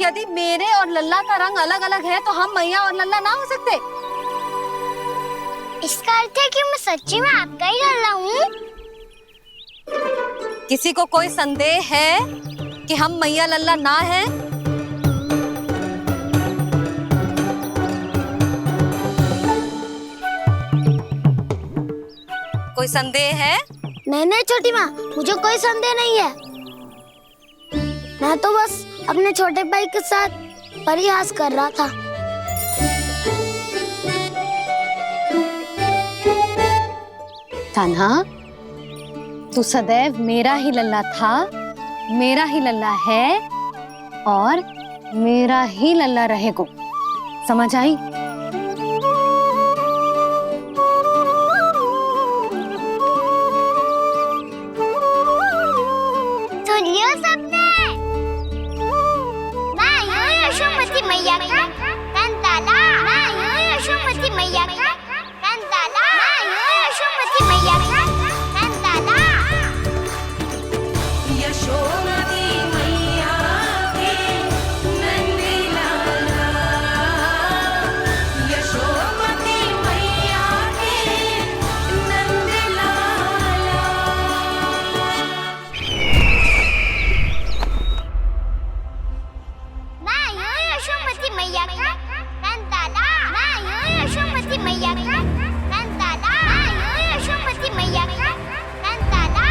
यदि मेरे और लल्ला का रंग अलग अलग है तो हम मैया और लल्ला ना हो सकते? इसका अर्थ है कि मैं सच्ची में आपका ही लल्ला हूँ? किसी को कोई संदेह है कि हम मैया लल्ला ना हैं? कोई संदेह है? नहीं छोटी माँ, मुझे कोई संदेह नहीं है। मैं तो बस अपने छोटे भाई के साथ परिहास कर रहा था। कान्हा, तू सदैव मेरा ही लल्ला था, मेरा ही लल्ला है और मेरा ही लल्ला रहेगा। समझ आई? सुन लियो सबने, मैं हूँ यशोमती मैया का कंताला, मैं हूँ यशोमती मैया का कंताला, मैं हूँ यशोमती मैया का कंताला। यशोमती मैया के नंदी लाला, यशोमती मैया के नंदी लाला। मैं हूँ यशोमती मैया का कंताला, मैं हूँ यशोमती मैया का कंताला, मैं हूँ यशोमती मैया का कंताला।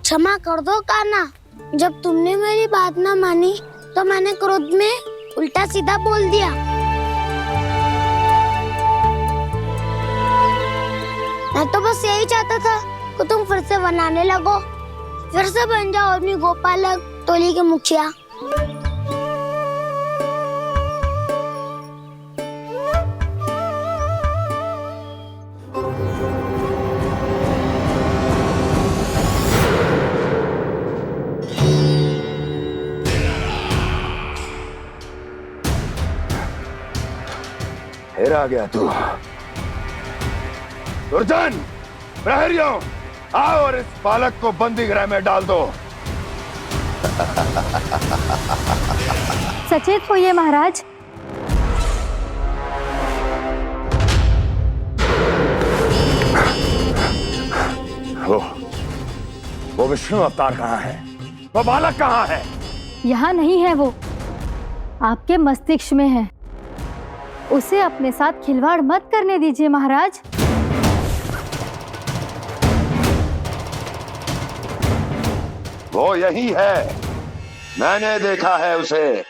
क्षमा कर दो कान्हा, जब तुमने मेरी बात ना मानी तो मैंने क्रोध में उल्टा सीधा बोल दिया। मैं तो बस यही चाहता था कि तुम फिर से बनाने लगो, फिर से बन जाओ अपनी गोपालक टोली के मुखिया। फिर आ गया तू। दुर्जन, प्रहरियों, आओ और इस बालक को बंदी गृह में डाल दो। सचेत होइए महाराज। वो विष्णु अवतार कहाँ है? वो बालक कहाँ है? यहाँ नहीं है, वो आपके मस्तिष्क में है। उसे अपने साथ खिलवाड़ मत करने दीजिए महाराज। वो यही है, मैंने देखा है उसे।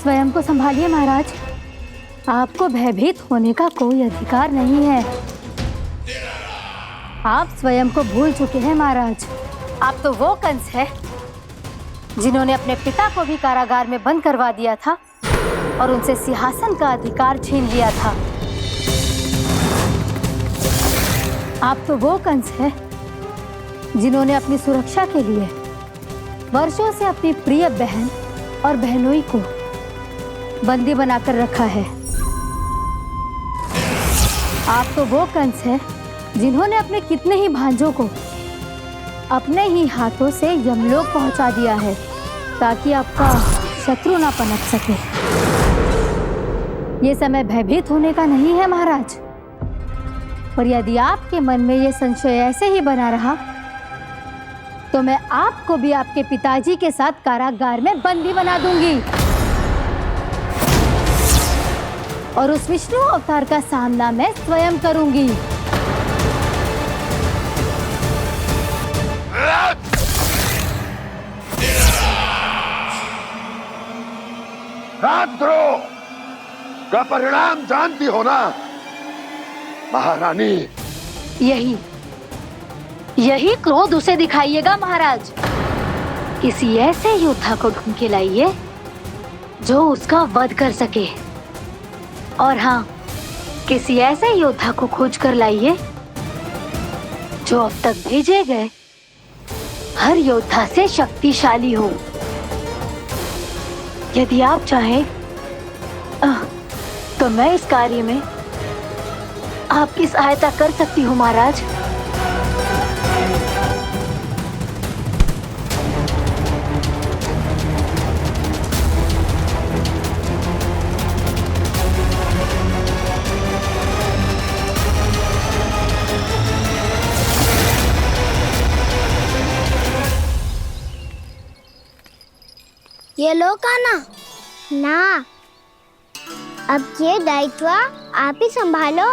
स्वयं को संभालिए महाराज, आपको भयभीत होने का कोई अधिकार नहीं है। आप स्वयं को भूल चुके हैं महाराज। आप तो वो कंस है जिन्होंने अपने पिता को भी कारागार में बंद करवा दिया था और उनसे सिंहासन का अधिकार छीन लिया था। आप तो वो कंस है जिन्होंने अपनी सुरक्षा के लिए वर्षों से अपनी प्रिय बहन और बहनोई को बंदी बनाकर रखा है। आप तो वो कंस है जिन्होंने अपने कितने ही भांजों को अपने ही हाथों से यमलोक पहुंचा दिया है ताकि आपका शत्रु ना पनप सके। ये समय भयभीत होने का नहीं है महाराज, और यदि आपके मन में ये संशय ऐसे ही बना रहा तो मैं आपको भी आपके पिताजी के साथ कारागार में बंदी बना दूंगी और उस विष्णु अवतार का सामना मैं स्वयं करूंगी। राजद्रोह का परिणाम जानती हो ना महारानी? यही क्रोध उसे दिखाइएगा महाराज। किसी ऐसे योद्धा को ढूंढ के लाइए जो उसका वध कर सके, और हाँ, किसी ऐसे योद्धा को खोज कर लाइए जो अब तक भेजे गए हर योद्धा से शक्तिशाली हो। यदि आप चाहें तो मैं इस कार्य में आपकी सहायता कर सकती हूँ महाराज। ये लो कान्हा। ना, अब ये दायित्व आप ही संभालो।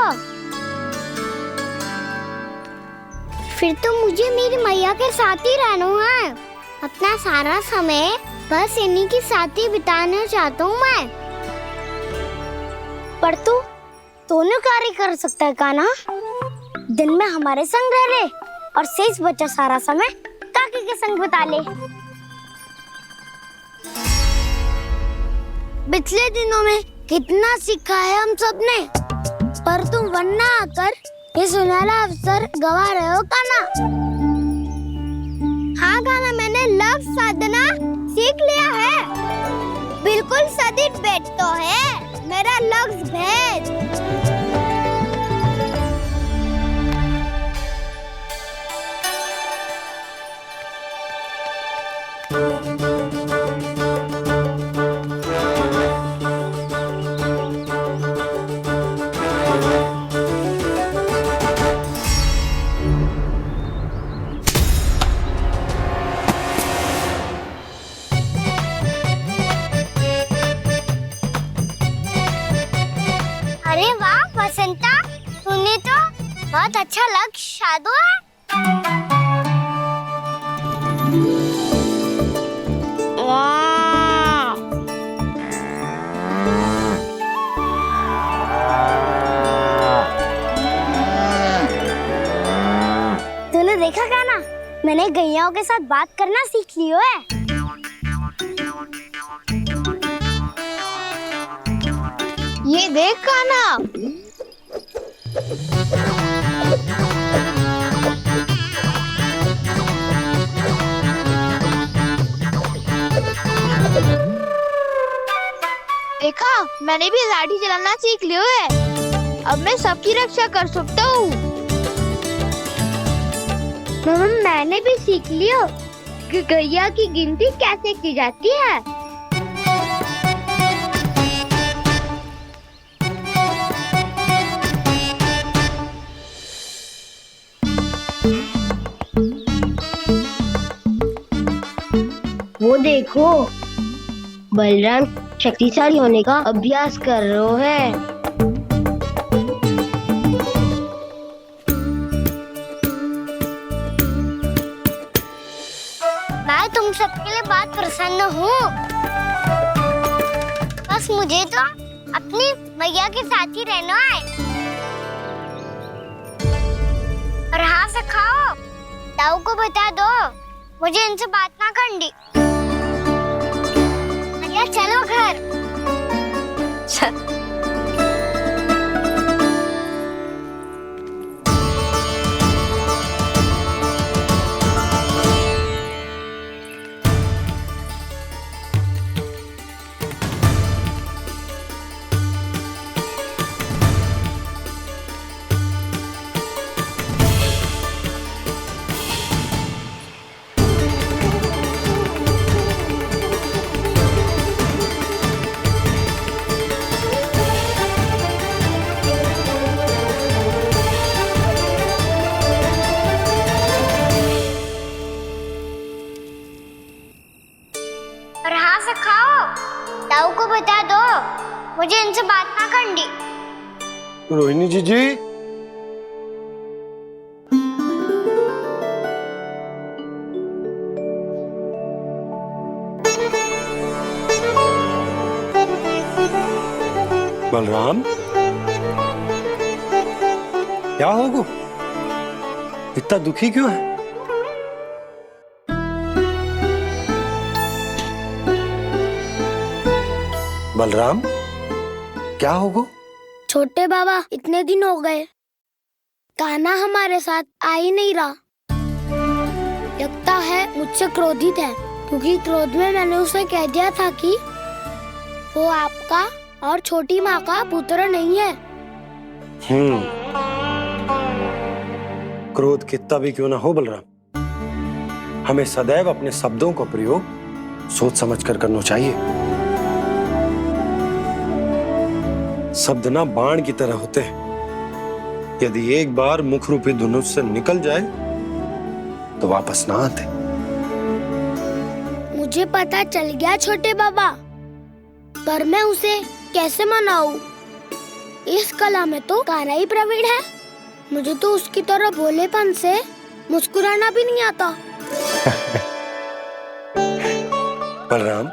फिर तो मुझे मेरी मैया के साथ ही रहना है। अपना सारा समय बस इन्हीं के साथ ही बिताना चाहता हूँ मैं। पर तू दोनों कार्य कर सकता है कान्हा। दिन में हमारे संग रह ले और शेष बचा सारा समय काकी के संग बिता ले। पिछले दिनों में कितना सीखा है हम सब ने, पर तुम वरना आकर ये सुनहरा अवसर गवा रहे हो कान्हा। हाँ कान्हा, मैंने लक्ष्य साधना सीख लिया है। बिल्कुल सदित भेद तो है मेरा लक्ष्य भेद। अरे वाह बसंता, तूने तो बहुत अच्छा लक्ष्य साधा है। वाह! तूने देखा कान्हा, मैंने गैयाओं के साथ बात करना सीख लियो है। ये देख कान्हा। देखा, मैंने भी लाठी चलाना सीख लिया है। अब मैं सबकी रक्षा कर सकता हूँ। मैंने भी सीख लियो कि गैया की गिनती कैसे की जाती है। वो देखो, बलराम शक्तिशाली होने का अभ्यास कर रहे हैं। मैं तुम सबके लिए बहुत प्रसन्न हूँ। बस मुझे तो अपनी मैया के साथ ही रहना है। और हाँ से खाओ, ताऊ को बता दो मुझे इनसे बात ना करनी। चलो घर। ताऊ को बता दो मुझे इनसे बात ना करनी। रोहिणी जी बलराम, क्या होगा? इतना दुखी क्यों है? बलराम, क्या होगा? छोटे बाबा, इतने दिन हो गए कान्हा हमारे साथ आ ही नहीं रहा। लगता है मुझसे क्रोधित है, क्योंकि क्रोध में मैंने उसे कह दिया था कि वो आपका और छोटी माँ का पुत्र नहीं है। क्रोध कितना भी क्यों ना हो बलराम, हमें सदैव अपने शब्दों का प्रयोग सोच समझ कर करना चाहिए। शब्द ना बाण की तरह होते हैं, यदि एक बार मुख रूपी धनुष से निकल जाए तो वापस ना आते। मुझे पता चल गया छोटे बाबा, पर मैं उसे कैसे मनाऊं? इस कला में तो कान्हा ही प्रवीण है। मुझे तो उसकी तरह भोलेपन से मुस्कुराना भी नहीं आता। बलराम,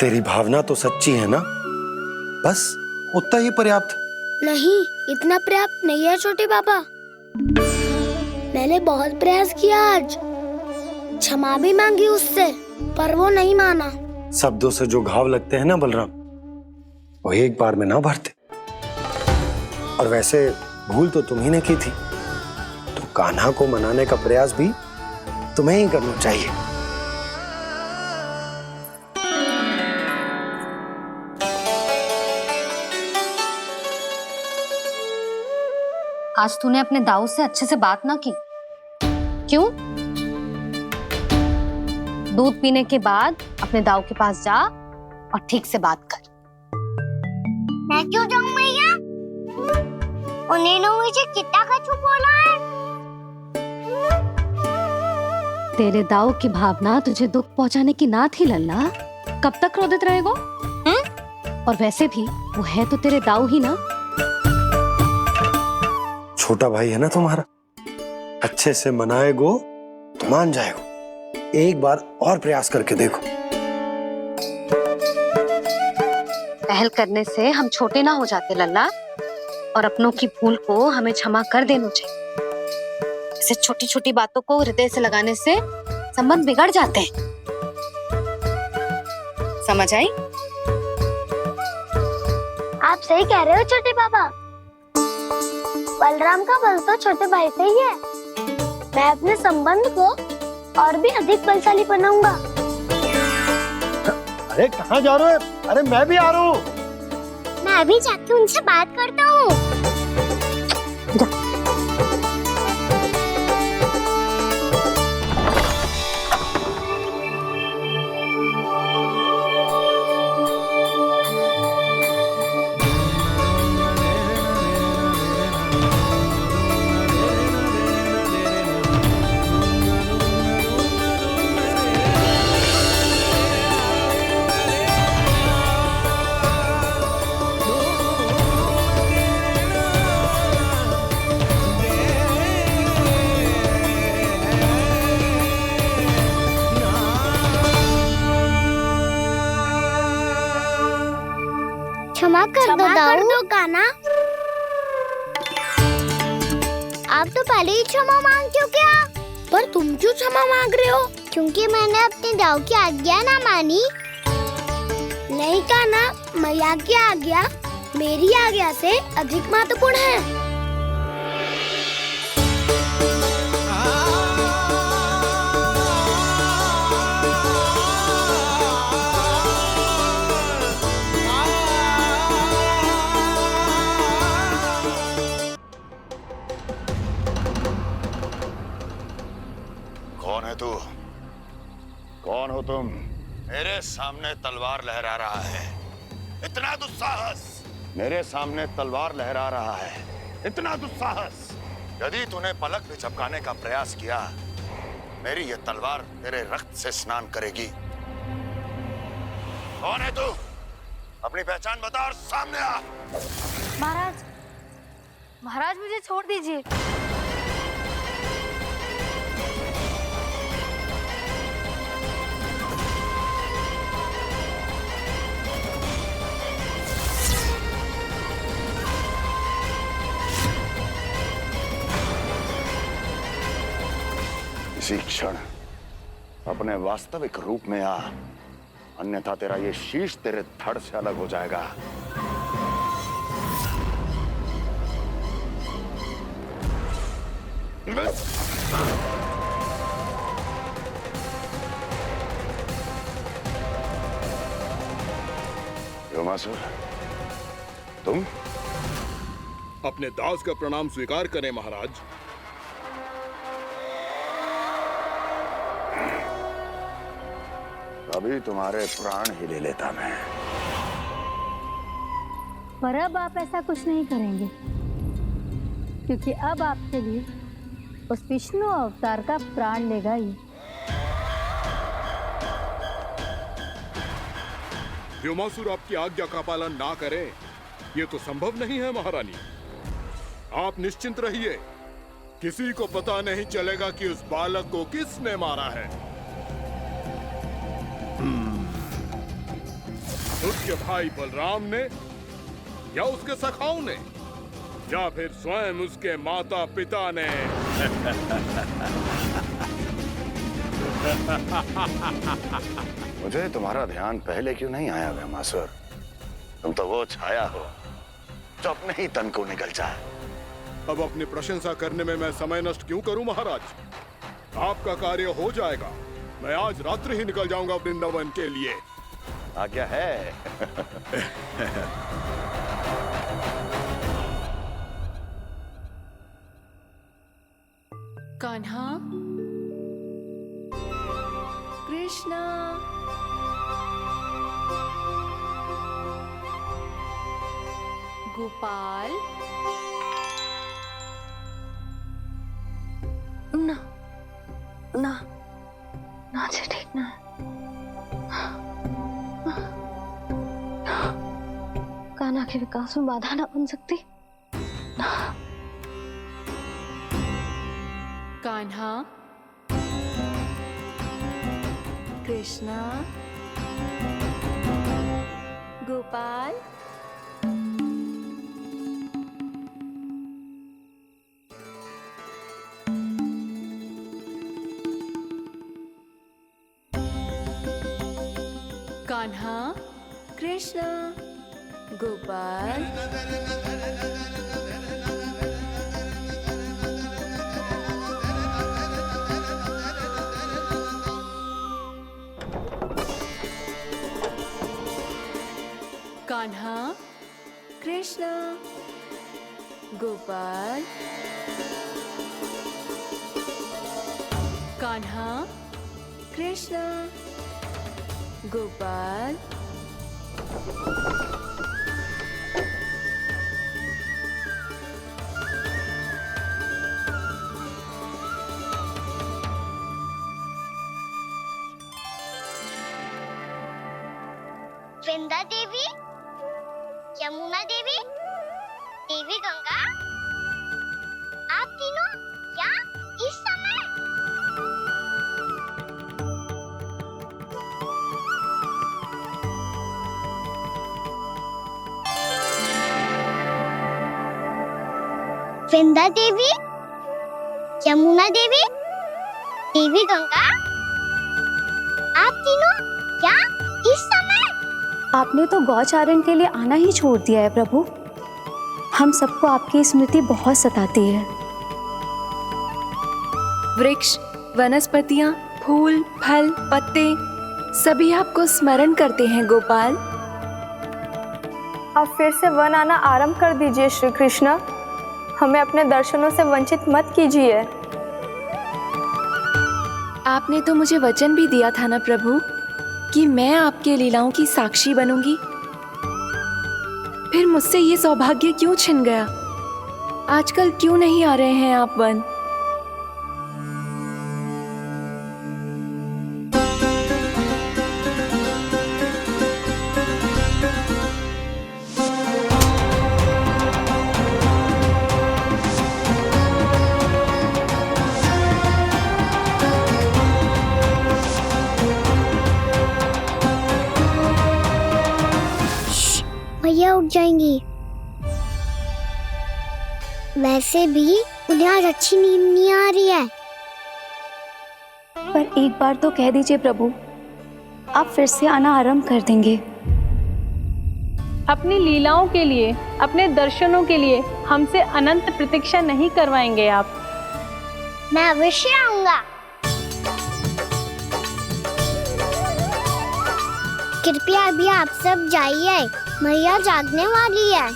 तेरी भावना तो सच्ची है ना, बस उतना ही पर्याप्त। नहीं, इतना पर्याप्त नहीं है छोटे बाबा। मैंने बहुत प्रयास किया आज, क्षमा भी मांगी उससे, पर वो नहीं माना। शब्दों से जो घाव लगते हैं ना बलराम, वो एक बार में ना भरते। और वैसे भूल तो तुम्ही ने की थी, तो कान्हा को मनाने का प्रयास भी तुम्हें ही करना चाहिए। आज तूने अपने दाऊ से अच्छे से बात ना की, क्यों? दूध पीने के बाद अपने दाऊ के पास जा और ठीक से बात कर। मैं क्यों जाऊं भैया? उन्होंने मुझे कितना कछु बोला है। तेरे दाऊ की भावना तुझे दुख पहुंचाने की ना थी लल्ला, कब तक क्रोधित रहेगो? और वैसे भी वो है तो तेरे दाऊ ही ना। छोटा भाई है ना तुम्हारा, अच्छे से मनाएगो तो मान जाएगो। एक बार और प्रयास करके देखो। पहल करने से हम छोटे ना हो जाते लल्ला, और अपनों की भूल को हमें क्षमा कर देना चाहिए। ऐसे छोटी छोटी बातों को हृदय से लगाने से संबंध बिगड़ जाते हैं। समझ आई? आप सही कह रहे हो छोटे बाबा। बलराम का बल तो छोटे भाई से ही है। मैं अपने संबंध को और भी अधिक बलशाली बनाऊंगा। अरे कहाँ जा रहे हो? अरे मैं भी आ रहा हूँ। मैं अभी जाके उनसे बात करता हूँ। क्षमा कर दो कान्हा। आप तो पहले ही क्षमा मांग क्यों क्या? पर तुम क्यों क्षमा मांग रहे हो? क्योंकि मैंने अपने दाऊ की आज्ञा ना मानी। नहीं कान्हा, मैया की आज्ञा मेरी आज्ञा से अधिक महत्वपूर्ण है। कौन है तू? कौन हो तुम? मेरे सामने तलवार लहरा रहा है, इतना दुस्साहस! मेरे सामने तलवार लहरा रहा है, इतना दुस्साहस! यदि तूने पलक भी झपकाने का प्रयास किया, मेरी ये तलवार तेरे रक्त से स्नान करेगी। कौन है तू? अपनी पहचान बता और सामने आ। महाराज, महाराज मुझे छोड़ दीजिए। इसी क्षण अपने वास्तविक रूप में आ, अन्यथा तेरा ये शीश तेरे धड़ से अलग हो जाएगा। व्योमासुर, तुम? अपने दास का प्रणाम स्वीकार करें महाराज। अभी तुम्हारे प्राण ही ले लेता मैं। पर अब आप ऐसा कुछ नहीं करेंगे, क्योंकि अब आपके लिए उस विष्णु अवतार का प्राण लेगा ही। व्योमासुर आपकी आज्ञा का पालन ना करें, ये तो संभव नहीं है महारानी। आप निश्चिंत रहिए, किसी को पता नहीं चलेगा कि उस बालक को किसने मारा है। उसके भाई बलराम ने, या उसके सखाओं ने, या फिर स्वयं उसके माता पिता ने। मुझे तुम्हारा ध्यान पहले क्यों नहीं आया व्योमासुर? तुम तो वो छाया हो जो अपने ही तन को निगल जाए। अब अपनी प्रशंसा करने में मैं समय नष्ट क्यों करूं महाराज? आपका कार्य हो जाएगा। मैं आज रात्रि ही निकल जाऊंगा वृंदावन के लिए। आज्ञा है। कान्हा, कृष्णा, गोपाल। ना ना ना जी, ठीक ना। कान्हा के विकास में बाधा ना बन सकती। कान्हा, कृष्णा, गोपाल। कान्हा, कृष्णा, गोपाल। कान्हा, कृष्णा, गोपाल। कान्हा, कृष्णा, गोपाल। वृंदा देवी, यमुना देवी, देवी गंगा, आप तीनों यहाँ इस समय? वृंदा देवी, यमुना देवी, देवी गंगा, आप तीनों यहाँ इस समय? आपने तो गौचारण के लिए आना ही छोड़ दिया है प्रभु। हम सबको आपकी स्मृति बहुत सताती है। वृक्ष, वनस्पतियां, फूल, फल, पत्ते सभी आपको स्मरण करते हैं गोपाल। अब फिर से वन आना आरंभ कर दीजिए श्री कृष्ण। हमें अपने दर्शनों से वंचित मत कीजिए। आपने तो मुझे वचन भी दिया था ना प्रभु कि मैं आपके लीलाओं की साक्षी बनूंगी। फिर मुझसे ये सौभाग्य क्यों छिन गया? आजकल क्यों नहीं आ रहे हैं आप वन? भैया उठ जाएंगी। वैसे भी उन्हें आज अच्छी नींद नहीं आ रही है। पर एक बार तो कह दीजिए प्रभु, आप फिर से आना आरंभ कर देंगे। अपनी लीलाओं के लिए, अपने दर्शनों के लिए हमसे अनंत प्रतीक्षा नहीं करवाएंगे आप। मैं अवश्य आऊंगा। कृपया अभी आप सब जाइए, मैया जागने वाली है।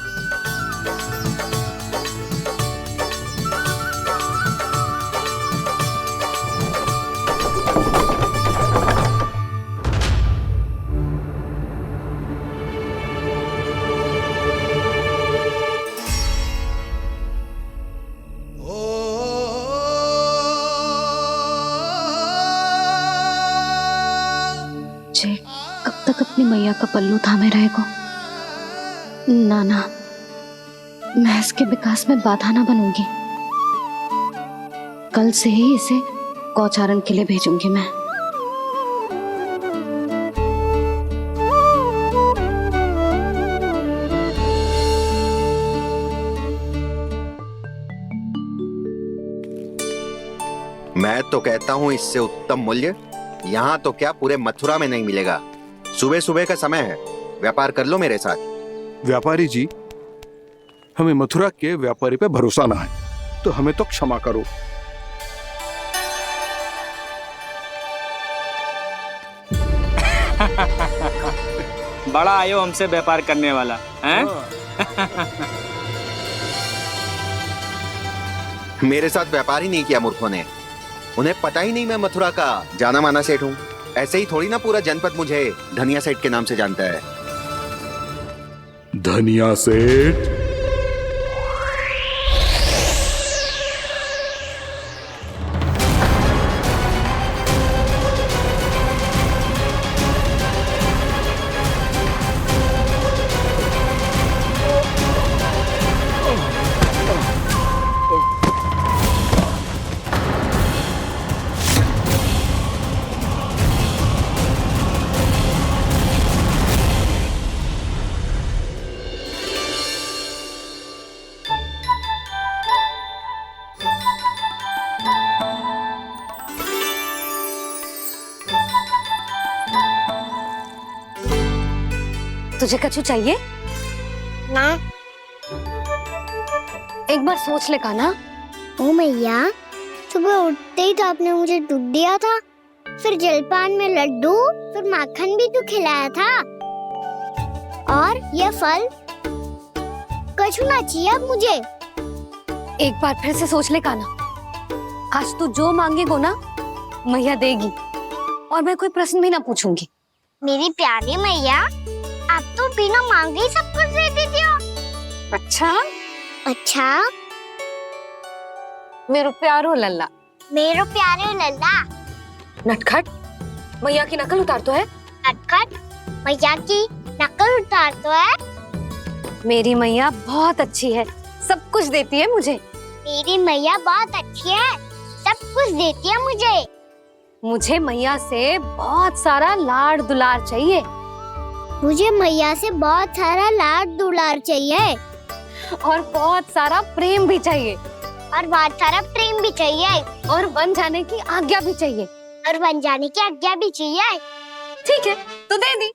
जे कब तक अपनी मैया का पल्लू थामे रहेगा? ना, मैं इसके विकास में बाधा ना बनूंगी। कल से ही इसे गौचारण के लिए भेजूंगी मैं। मैं तो कहता हूँ इससे उत्तम मूल्य यहाँ तो क्या पूरे मथुरा में नहीं मिलेगा। सुबह सुबह का समय है, व्यापार कर लो मेरे साथ। व्यापारी जी, हमें मथुरा के व्यापारी पे भरोसा ना है, तो हमें तो क्षमा करो। बड़ा आयो हमसे व्यापार करने वाला हैं? मेरे साथ व्यापार ही नहीं किया मूर्खों ने। उन्हें पता ही नहीं मैं मथुरा का जाना माना सेठ हूँ। ऐसे ही थोड़ी ना पूरा जनपद मुझे धनिया सेठ के नाम से जानता है। धनिया सेठ? तुझे कछु चाहिए? ना। एक बार सोच ले कान्हा। ओ मैया, सुबह उठते ही तो आपने मुझे दूध दिया था, फिर जलपान में लड्डू, फिर माखन भी तो खिलाया था, और ये फल। कछु ना चाहिए अब मुझे। एक बार फिर से सोच ले कान्हा। आज तू जो मांगेगो ना, मैया देगी, और मैं कोई प्रश्न भी ना पूछूंगी। मेरी प्यारी मैया, आप तो बिना मांगे ही सब कुछ दे देती हो। अच्छा? मेरो प्यारो लल्ला। मेरो प्यारे लल्ला। नटखट, मैया की नकल उतार तो है। नटखट, मैया की नकल उतार तो है। मेरी मैया बहुत अच्छी है, सब कुछ देती है मुझे। मेरी मैया बहुत अच्छी है, सब कुछ देती है मुझे। मुझे मैया से बहुत सारा लाड़ दुलार चाहिए। मुझे मैया से बहुत सारा लाड दुलार चाहिए, और बहुत सारा प्रेम भी चाहिए, और बहुत सारा प्रेम भी चाहिए, और बन जाने की आज्ञा भी चाहिए, और बन जाने की आज्ञा भी चाहिए। ठीक है, तो दे दी।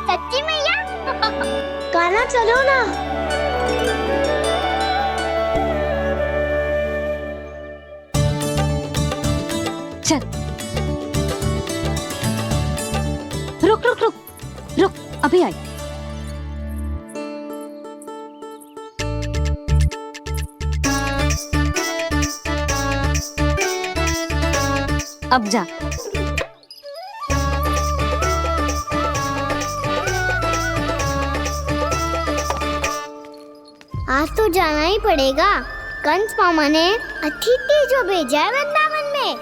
सच्ची मैया? कान्हा चलो ना। चल। रुक रुक रुक रुक, अभी आई। अब जा। आज तो जाना ही पड़ेगा। कंस मामा ने अतिथि जो भेजा है वृंदावन में।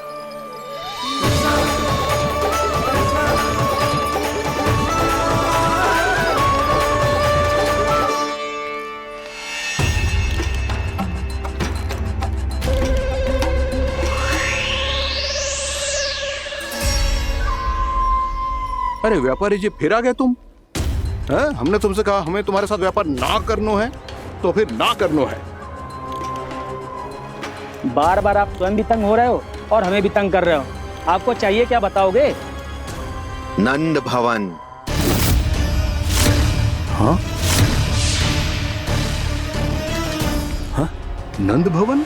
अरे व्यापारी जी, फिर आ गए तुम? हैं? हमने तुमसे कहा हमें तुम्हारे साथ व्यापार ना करनो है, तो फिर ना करनो है। बार बार आप स्वयं भी तंग हो रहे हो और हमें भी तंग कर रहे हो। आपको चाहिए क्या बताओगे? नंद भवन। हाँ? हाँ? नंद भवन?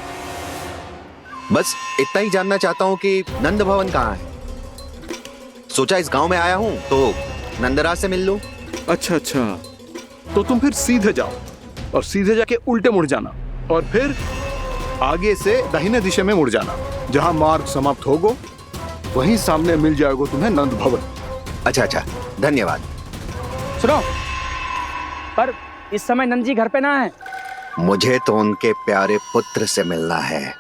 बस इतना ही जानना चाहता हूँ कि नंद भवन कहाँ है। सोचा इस गांव में आया हूँ तो नंदराज से मिल लूं। अच्छा अच्छा, तो तुम फिर सीधे जाओ और सीधे जाके उल्टे मुड़ जाना और फिर आगे से दाहिने दिशा में मुड़ जाना। जहाँ मार्ग समाप्त होगो वहीं सामने मिल जाएगा तुम्हें नंद भवन। अच्छा अच्छा, धन्यवाद। सुनो, पर इस समय नंद जी घर पे ना है। मुझे तो उनके प्यारे पुत्र से मिलना है।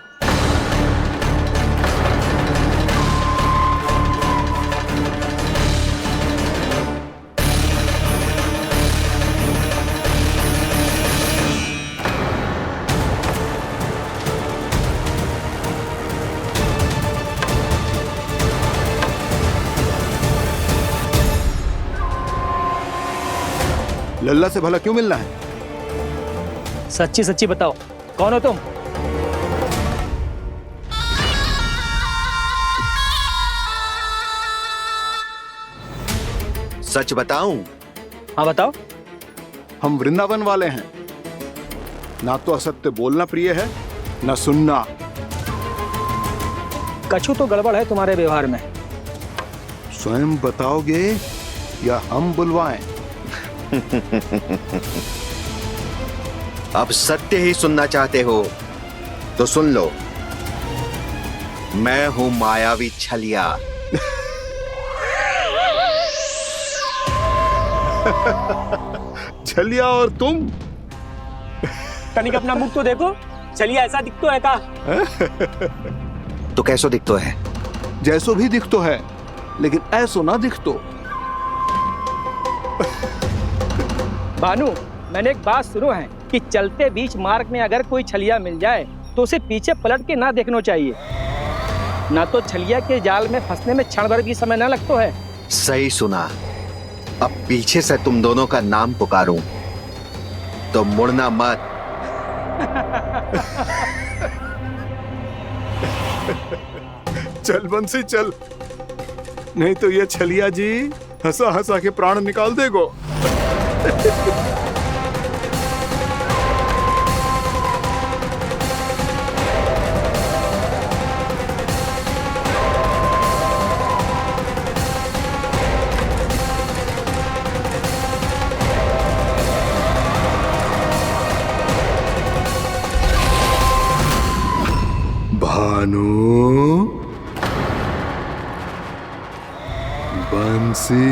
लल्ला से भला क्यों मिलना है? सच्ची सच्ची बताओ, कौन हो तुम? सच बताऊं? हाँ बताओ। हम वृंदावन वाले हैं। ना तो असत्य बोलना प्रिय है, ना सुनना। कछु तो गड़बड़ है तुम्हारे व्यवहार में। स्वयं बताओगे या हम बुलवाएं? अब सत्य ही सुनना चाहते हो तो सुन लो। मैं हूं मायावी छलिया। छलिया और तुम? तनिक अपना मुख तो देखो, छलिया ऐसा दिखतो है का? तो कैसो दिखतो है? जैसो भी दिखतो है, लेकिन ऐसो ना दिखतो। भानु, मैंने एक बात सुनो है कि चलते बीच मार्ग में अगर कोई छलिया मिल जाए तो उसे पीछे पलट के ना देखना चाहिए, ना तो छलिया के जाल में फंसने में क्षण भर भी समय ना लगता है। सही सुना। अब पीछे से तुम दोनों का नाम पुकारूं तो मुड़ना मत। चल बंसी चल, नहीं तो ये छलिया जी हंसा हंसा के प्राण निकाल देगो। भानु, बंसी।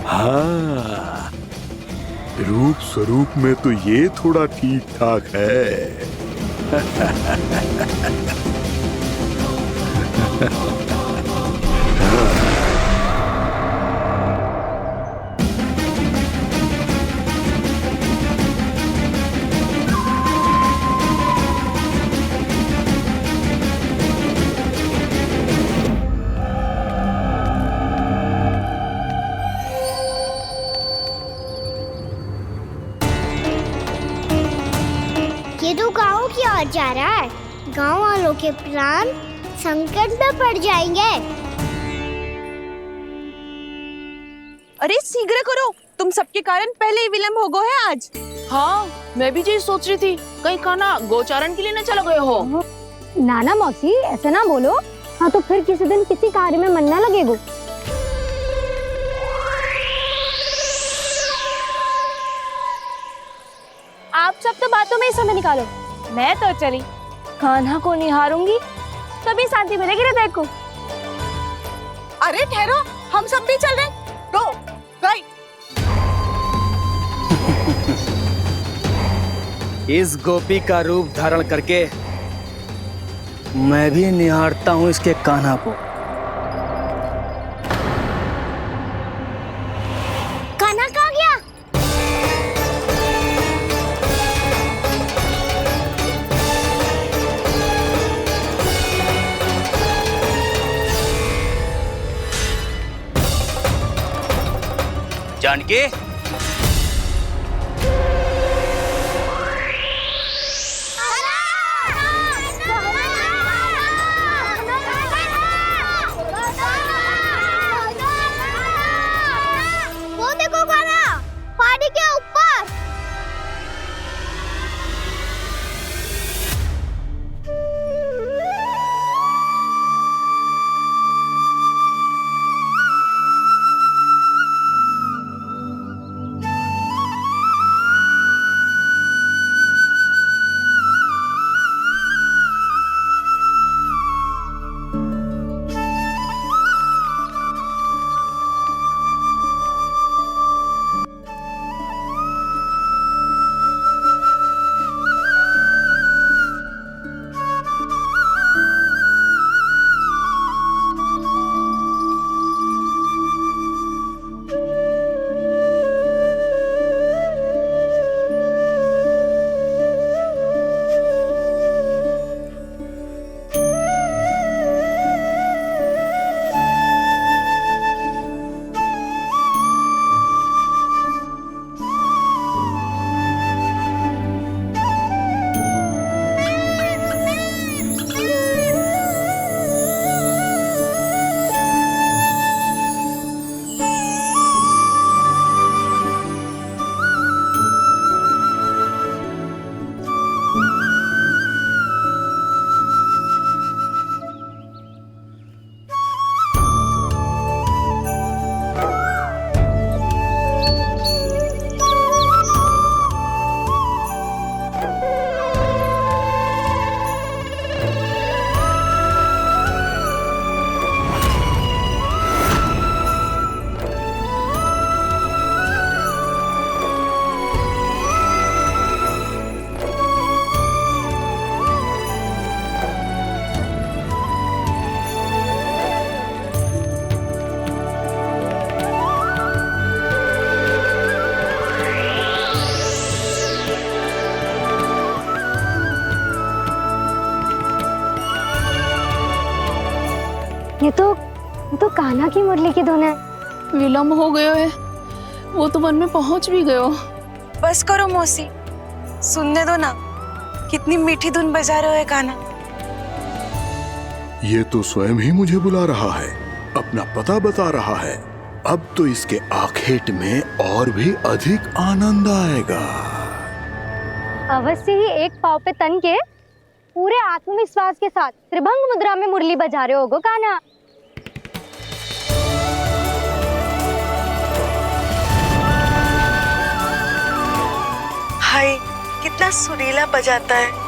हाँ, रूप स्वरूप में तो ये थोड़ा ठीक ठाक है। ये तो गाँव की ओर जा रहा है। गाँव वालों के प्राण संकट में पड़ जाएंगे। अरे शीघ्र करो, तुम सबके कारण पहले ही विलम्ब हो गए है आज। हाँ, मैं भी यही सोच रही थी, कहीं खाना गोचारण के लिए न चले गए हो। नाना मौसी, ऐसा ना बोलो। हाँ तो फिर किसी दिन किसी कार्य में मन ना लगेगा। आप सब तो बातों में ही समय निकालो। मैं तो चली, कान्हा को निहारूंगी तभी शांति मिलेगी हृदय को। अरे ठहरो, हम सब भी चल रहे हैं। रो, गई। इस गोपी का रूप धारण करके मैं भी निहारता हूँ इसके कान्हा को। कान्हा कहाँ गया? जानकी, वो देखो कान्हा, पहाड़ी के ऊपर। ये तो कान्हा की मुरली की धुन है। विलम्ब हो गयो है, वो तो वन में पहुंच भी गयो। बस करो मौसी, सुनने दो ना, कितनी मीठी धुन बजा रहे हो कान्हा। ये तो स्वयं ही मुझे बुला रहा है, अपना पता बता रहा है। अब तो इसके आखेट में और भी अधिक आनंद आएगा। अवश्य ही एक पाँव पे तन के पूरे आत्मविश्वास के साथ त्रिभंग मुद्रा में मुरली बजा रहे होगो कान्हा। हाय, कितना सुरीला बजाता है।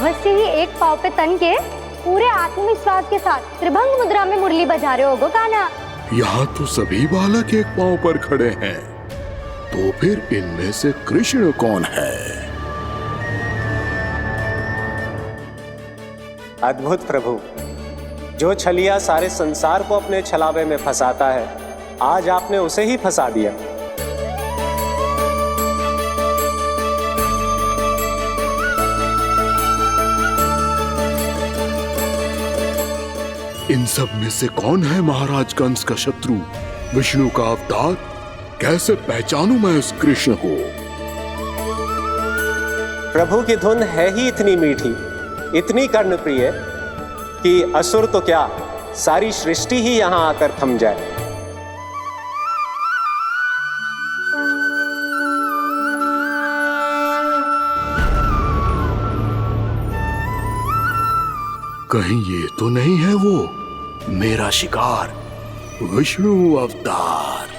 अवश्य ही एक पाँव पे तन के पूरे आत्मविश्वास के साथ त्रिभंग मुद्रा में मुरली बजा रहे होगो कान्हा। यहाँ तो सभी बालक एक पांव पर खड़े हैं, तो फिर इनमें से कृष्ण कौन है? अद्भुत प्रभु, जो छलिया सारे संसार को अपने छलावे में फंसाता है, आज आपने उसे ही फंसा दिया। इन सब में से कौन है महाराज कंस का शत्रु, विष्णु का अवतार? कैसे पहचानूं मैं उस कृष्ण को? प्रभु की धुन है ही इतनी मीठी, इतनी कर्णप्रिय कि असुर तो क्या, सारी सृष्टि ही यहां आकर थम जाए। कहीं ये तो नहीं है वो मेरा शिकार, विष्णु अवतार?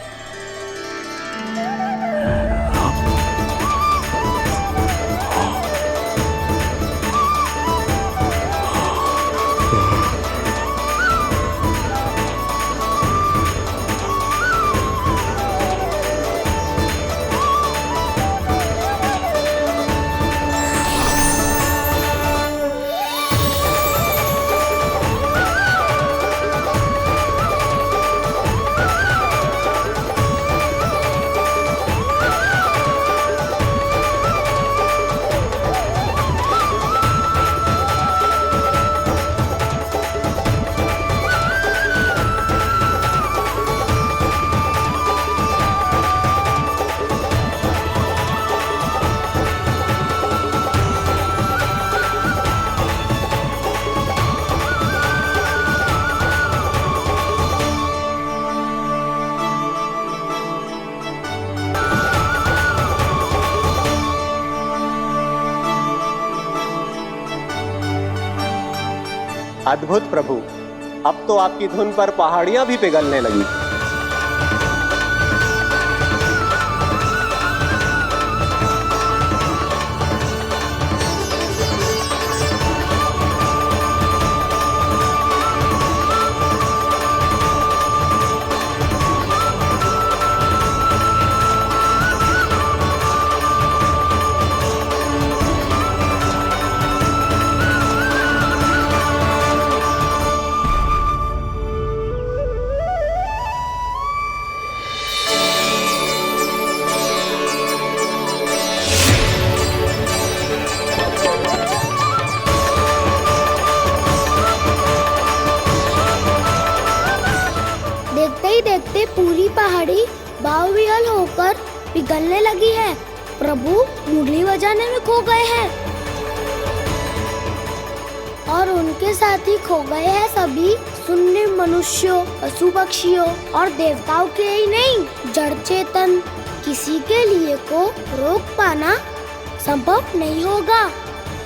अद्भुत प्रभु, अब तो आपकी धुन पर पहाड़ियां भी पिघलने लगी। देखते ही देखते पूरी पहाड़ी बावविहल होकर पिघलने लगी है। प्रभु मुरली बजाने में खो गए हैं और उनके साथ ही खो गए हैं सभी सुनने मनुष्यों, पशु पक्षियों और देवताओं के ही नहीं, जड़ चेतन किसी के लिए को रोक पाना संभव नहीं होगा।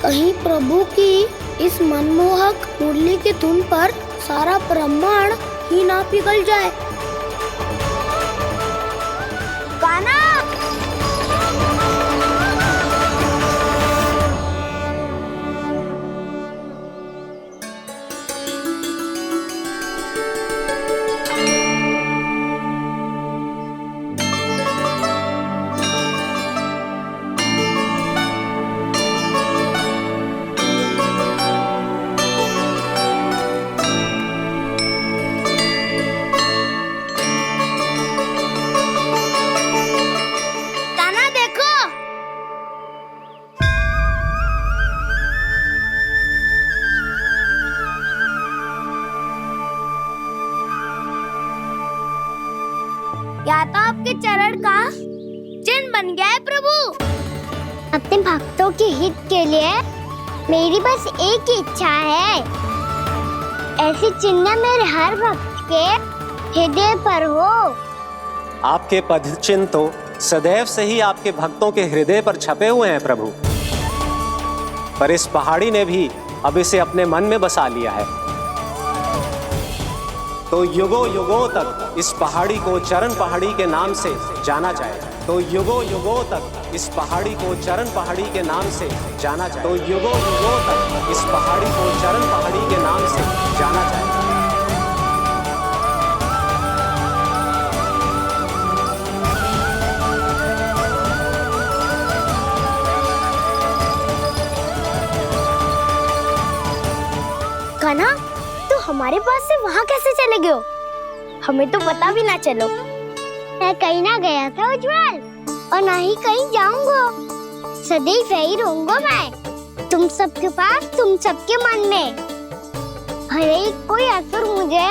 कहीं प्रभु की इस मनमोहक मुरली की धुन पर सारा ब्रह्मांड ही ना पिघल जाए। गाना या तो आपके चरण का चिन्ह बन गया है प्रभु। अपने भक्तों के हित के लिए मेरी बस एक ही इच्छा है, ऐसी चिन्ह मेरे हर भक्त के हृदय पर हो। आपके पद चिन्ह तो सदैव से ही आपके भक्तों के हृदय पर छपे हुए हैं प्रभु, पर इस पहाड़ी ने भी अब इसे अपने मन में बसा लिया है, तो युगों युगों तक इस पहाड़ी को चरण पहाड़ी के नाम से जाना जाए, तो युगों युगों तक इस पहाड़ी को चरण पहाड़ी के नाम से जाना जाए, तो युगों युगों तक इस पहाड़ी को चरण पहाड़ी के नाम से जाना जाए। कान्हा, तो हमारे पास से वहाँ कैसे चले गए हो? हमें तो पता भी ना चलो। मैं कहीं ना गया था उज्जवल, और ना ही कहीं जाऊंगा। सदैव यही रहूंगा मैं, तुम सबके पास, तुम सबके मन में। भले ही कोई असर मुझे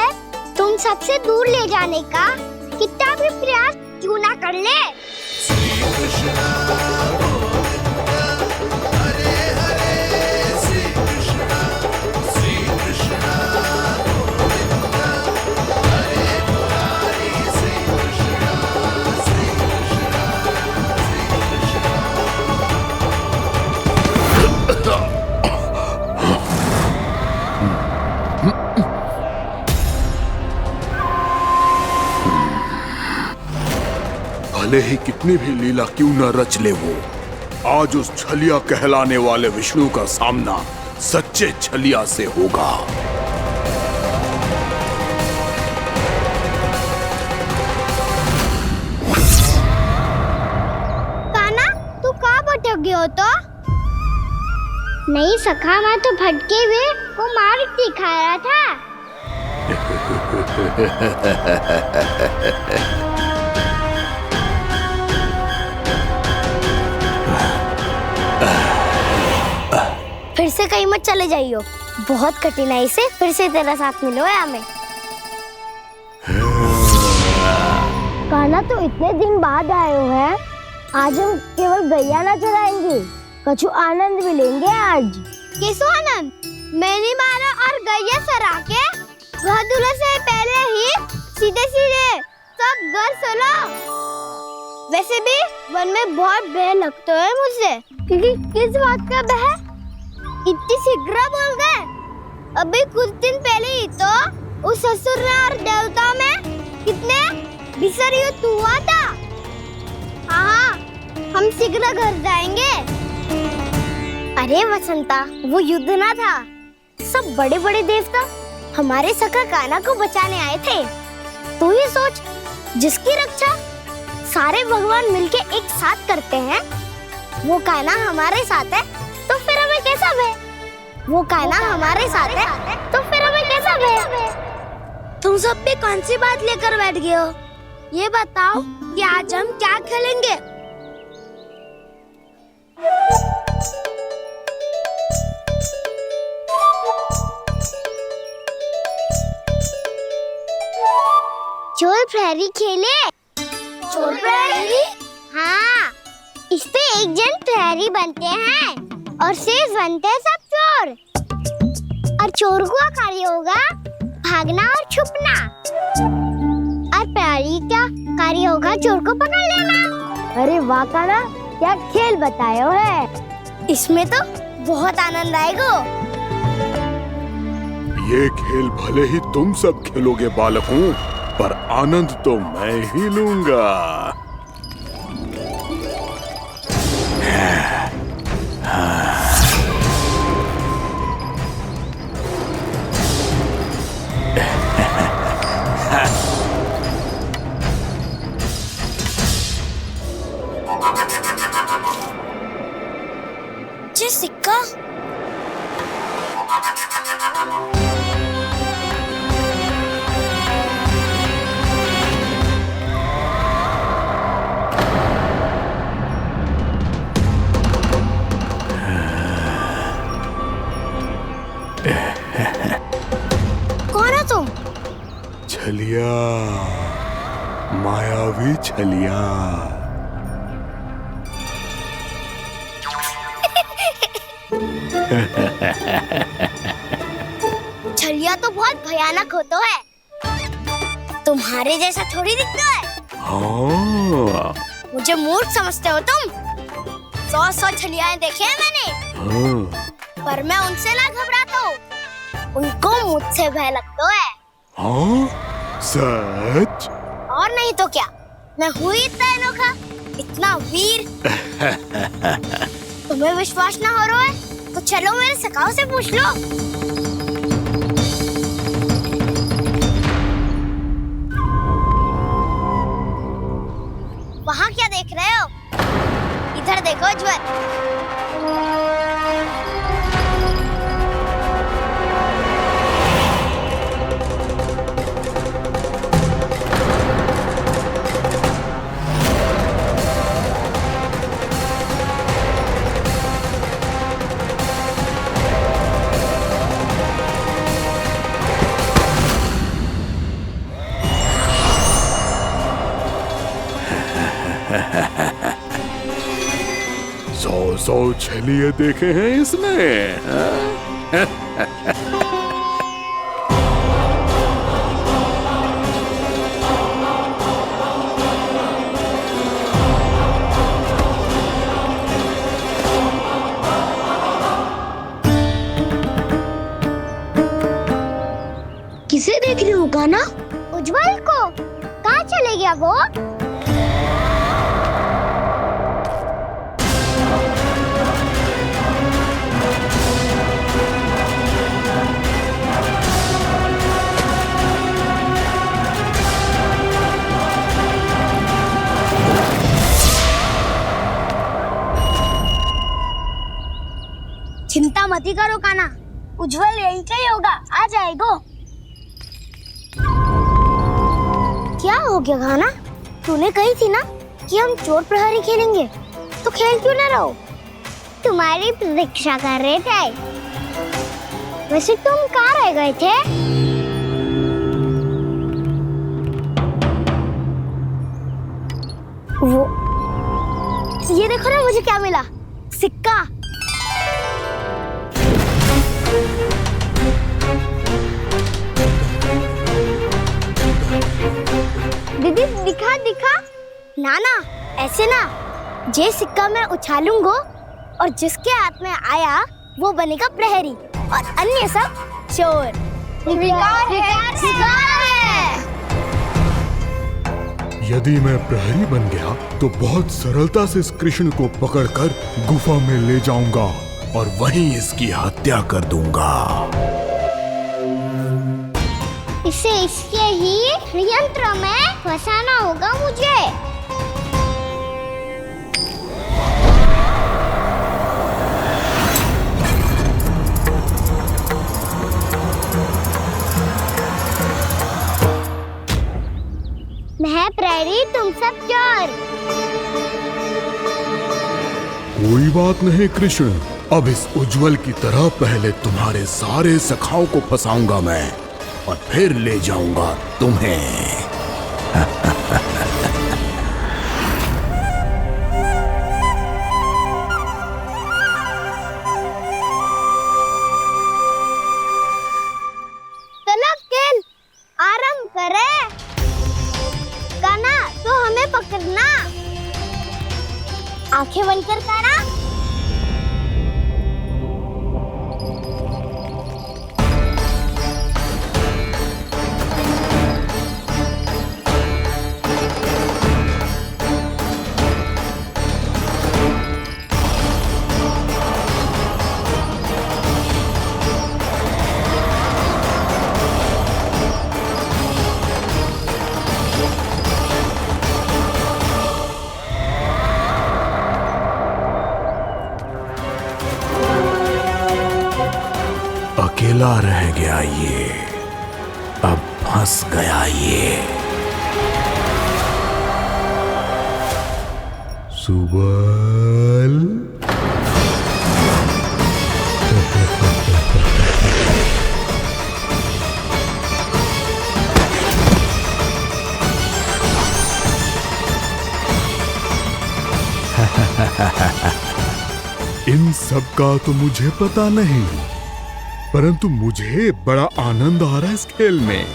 तुम सबसे दूर ले जाने का कितना भी प्रयास क्यों ना कर ले। भले ही कितनी भी लीला क्यों न रच ले वो, आज उस छलिया कहलाने वाले विष्णु का सामना सच्चे छलिया से होगा। कान्हा, तू कहाँ भटक गए हो? तो नहीं सखा, मैं तो भटके हुए को मार्ग दिखा रहा था। फिर से कहीं मत चले जाइयो, बहुत कठिनाई से फिर से तेरा साथ मिलो है हमें। कान्हा, तो इतने दिन बाद आए हो हैं, आज हम केवल गैया ना चराएंगे, कछु आनंद भी लेंगे आज। कैसो आनंद? मैंने मारा और गैया चरा के घर दूल्हे से पहले ही सीधे सीधे सब घर चलो। वैसे भी वन में बहुत भय लगता है मुझसे। क्योंकि किस बात का भय? इतनी शीघ्र बोल गए। अभी कुछ दिन पहले ही तो उस ससुर और देवता में कितने भीषण युद्ध हुआ था। हाँ, हम शीघ्र घर जाएंगे। अरे वसंता, वो युद्ध ना था, सब बड़े बड़े देवता हमारे सखा कान्हा को बचाने आए थे। तू ही सोच, जिसकी रक्षा सारे भगवान मिलके एक साथ करते हैं, वो कान्हा हमारे साथ है, तो फिर हमें कैसा भय? वो कान्हा हमारे साथ है, तो फिर हमें कैसा भय? तुम सब भी कौन सी बात लेकर बैठ गए हो? ये बताओ कि आज हम क्या खेलेंगे? चोर प्रहरी खेले। चोर प्रहरी? हाँ, इस पे एक जन प्रहरी बनते हैं और शेष बनते हैं सब चोर। और चोर का कार्य होगा भागना और छुपना, और प्रहरी का कार्य होगा चोर को पकड़ लेना। अरे वाह कान्हा, क्या खेल बताए हो है। इसमें तो बहुत आनंद आएगा। ये खेल भले ही तुम सब खेलोगे बालकों, पर आनंद तो मैं ही लूंगा। सिक्का कौन हो तुम? छलिया, मायावी छलिया। छलिया तो बहुत भयानक होता है, तुम्हारे जैसा थोड़ी दिखता है। हाँ। मुझे मूर्ख समझते हो तुम? 100 छलियाएं देखे हैं मैंने। हाँ। पर मैं उनसे ना घबराता हूँ, उनको मुझसे भय लगता है। हाँ? सच? और नहीं तो क्या, मैं हूँ इतना अनोखा, इतना वीर। तुम्हें विश्वास ना हो रहा है तो चलो मेरे सखाओं से पूछ लो। वहाँ क्या देख रहे हो? इधर देखो उज्जवल। सौ छलिए देखे हैं इसने। किसे देख रही हूँ कान्हा? उज्जवल को। कहाँ चले गया वो? चिंता मत करो कान्हा, उज्जवल यही का ही होगा, आ जाएगा। क्या हो गया कान्हा? तूने कही थी ना कि हम चोर प्रहरी खेलेंगे, तो खेल क्यों ना रहो? तुम्हारी प्रतीक्षा कर रहे थे। वैसे तुम कहाँ रह गए थे? वो ये देखो ना, मुझे क्या मिला, सिक्का। दीदी दिखा दिखा। ना ना, ऐसे ना, ये सिक्का मैं उछालूंगा और जिसके हाथ में आया वो बनेगा प्रहरी और अन्य सब चोर। शिकार है। यदि मैं प्रहरी बन गया तो बहुत सरलता से इस कृष्ण को पकड़कर गुफा में ले जाऊंगा और वहीं इसकी हत्या कर दूंगा। इसे इसके ही यंत्र में फंसाना होगा मुझे। मैं प्रहरी, तुम सब चोर। कोई बात नहीं कृष्ण, अब इस उज्जवल की तरह पहले तुम्हारे सारे सखाओं को फंसाऊंगा मैं और फिर ले जाऊंगा तुम्हें। चलो खेल आरंभ करें। कान्हा तो हमें पकड़ना। आंखें बंद कर कान्हा। अकेला रह गया ये, अब फंस गया ये। सुबल। इन सब का तो मुझे पता नहीं, परंतु मुझे बड़ा आनंद आ रहा है इस खेल में।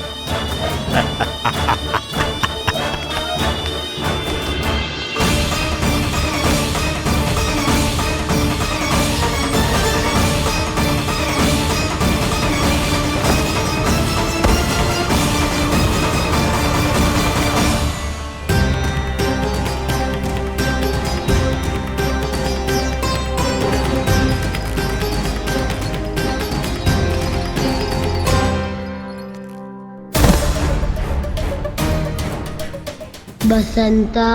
बसंता,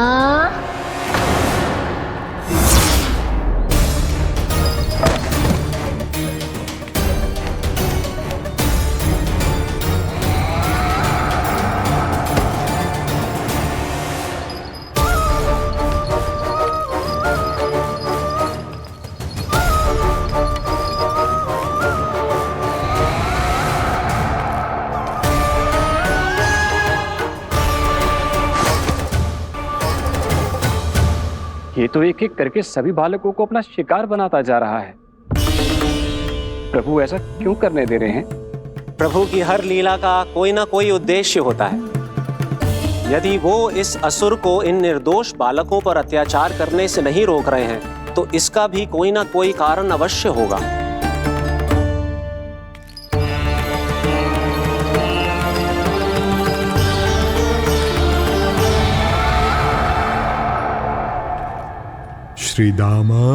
ये तो एक एक करके सभी बालकों को अपना शिकार बनाता जा रहा है। प्रभु ऐसा क्यों करने दे रहे हैं? प्रभु की हर लीला का कोई ना कोई उद्देश्य होता है। यदि वो इस असुर को इन निर्दोष बालकों पर अत्याचार करने से नहीं रोक रहे हैं तो इसका भी कोई ना कोई कारण अवश्य होगा। श्री दामा,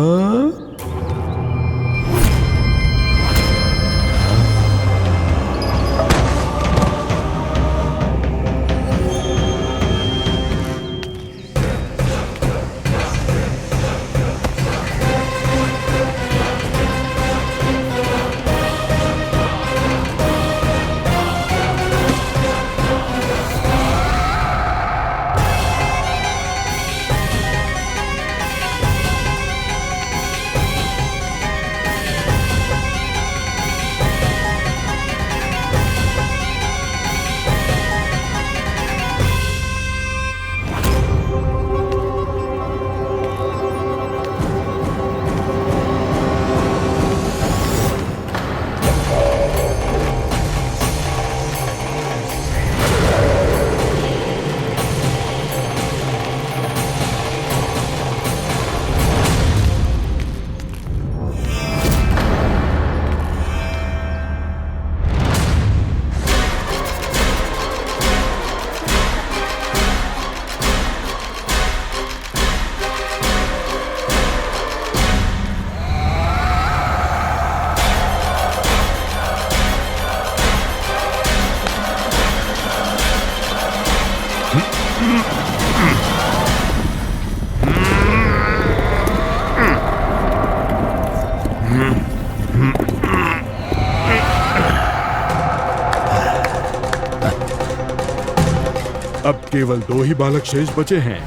अब केवल 2 ही बालक शेष बचे हैं।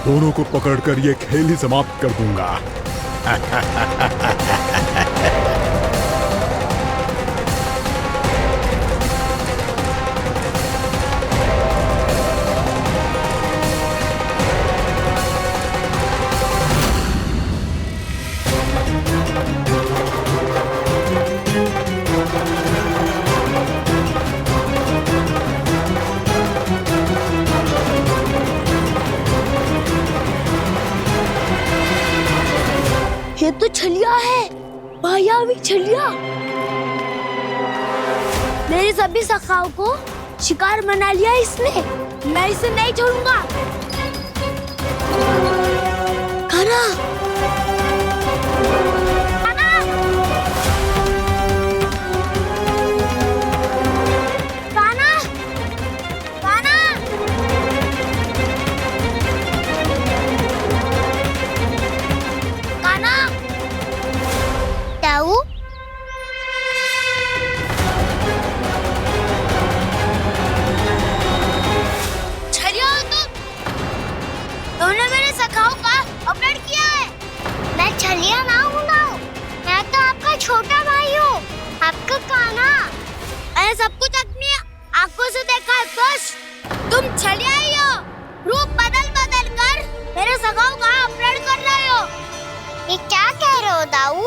दोनों को पकड़कर ये खेल ही समाप्त कर दूंगा। ये तो छलिया है, मायावी छलिया। मेरे सभी सखाओं को शिकार बना लिया इसने। मैं इसे नहीं छोड़ूंगा। कान्हा, कान्हा, कान्हा, कान्हा, ताऊ, छलिया हो तुम? तुमने मेरे सखाओं का अपहरण किया है। मैं छलिया ना हूँ ना, मैं तो आपका छोटा भाई हूँ, आपका कान्हा। मैंने सब कुछ अपनी आंखों से देखा है। बस तुम छलिया ही हो। रूप बदल बदल कर मेरे सखाओं का अपहरण कर रहे हो। ये क्या कह रहे हो दाऊ?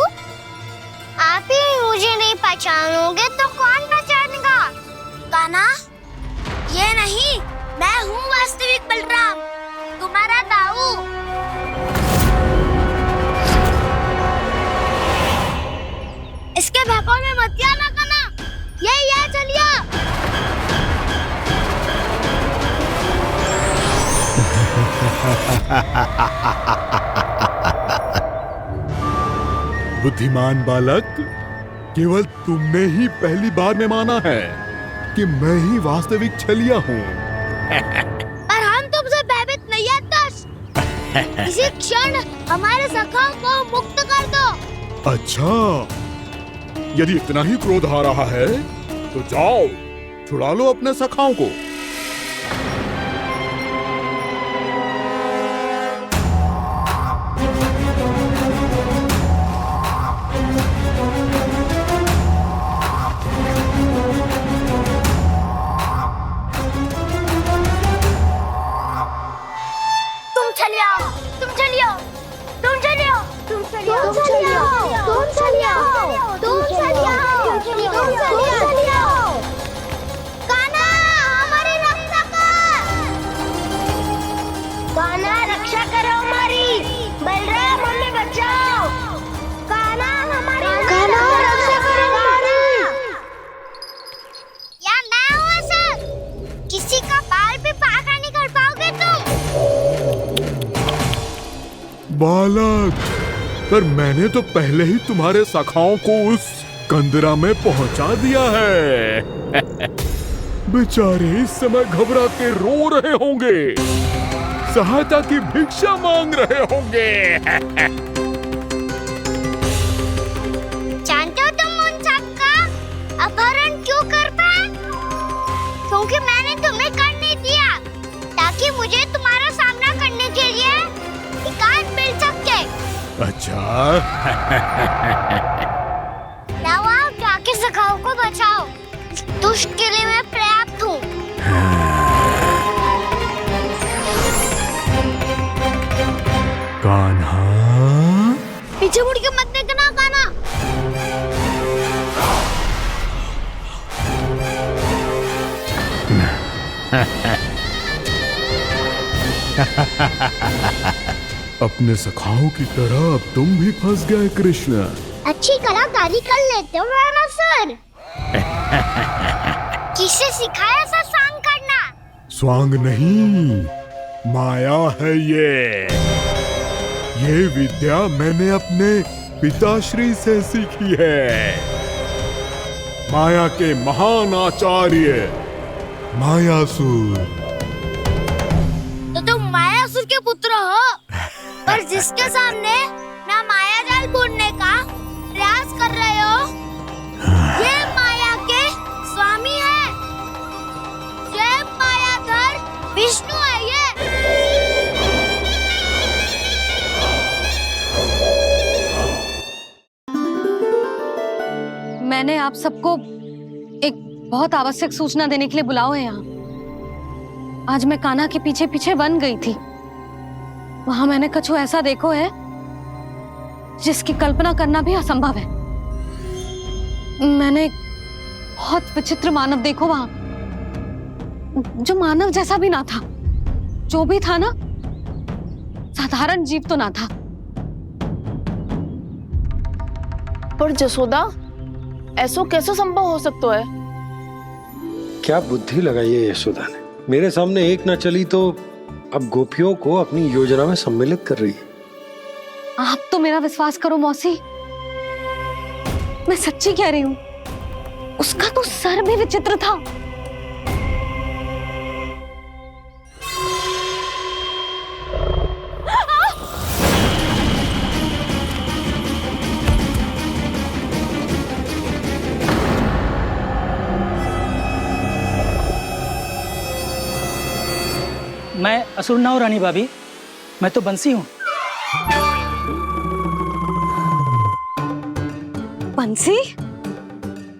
आप ही मुझे नहीं पहचानोगे तो कौन पहचानेगा? कान्हा, ये नहीं, मैं हूँ वास्तविक बलराम, तुम्हारा दाऊ। इसके बहकावे में मत आना कान्हा, ये चलिए। बुद्धिमान बालक, केवल तुमने ही पहली बार में माना है कि मैं ही वास्तविक छलिया हूँ। पर हम तुम इसी क्षण हमारे सखाओं को मुक्त कर दो। अच्छा, यदि इतना ही क्रोध आ रहा है तो जाओ, छुड़ा लो अपने सखाओं को। बालक, पर मैंने तो पहले ही तुम्हारे सखाओं को उस कंदरा में पहुंचा दिया है। बेचारे इस समय घबरा के रो रहे होंगे, सहायता की भिक्षा मांग रहे होंगे। जानते हो तुम उन सबका अपहरण क्यों कर पाए? क्योंकि मैंने तुम्हें कर नहीं दिया, ताकि मुझे तुम्हारा सामना करने के लिए हिकायत मिल सके। अच्छा। now आप जाके सखाओं को बचाओ। इस दुष्ट के लिए मैं पर्याप्त हूँ। कान्हा, पीछे मुड़ के मत देखना कान्हा। अपने सखाओं की तरह अब तुम भी फंस गए कृष्ण। अच्छी कलाकारी कर लेते हो सर। किसे सिखाया ऐसा स्वांग करना? स्वांग नहीं, माया है ये विद्या मैंने अपने पिताश्री से सीखी है। माया के महान आचार्य मायासुर। तो तुम मायासुर के पुत्र हो, पर जिसके सामने ना माया जाल बुनने का प्रयास कर रहे हो, ये माया के स्वामी है। ये मायाधर विष्णु है। मैंने आप सबको एक बहुत आवश्यक सूचना देने के लिए बुलाओ है यहाँ। आज मैं कान्हा के पीछे पीछे वन गई थी। वहां मैंने कछु ऐसा देखो है जिसकी कल्पना करना भी असंभव है। मैंने बहुत विचित्र मानव देखो वहां, जो मानव जैसा भी ना था। जो भी था ना, साधारण जीव तो ना था। पर जसोदा, ऐसा कैसे संभव हो सकता है? क्या बुद्धि लगाई है यशोदा ने। मेरे सामने एक न चली तो अब गोपियों को अपनी योजना में सम्मिलित कर रही है। आप तो मेरा विश्वास करो मौसी, मैं सच्ची कह रही हूँ। उसका तो सर भी विचित्र था। मैं असुर ना हूं रानी भाभी, मैं तो बंसी हूँ। बंसी,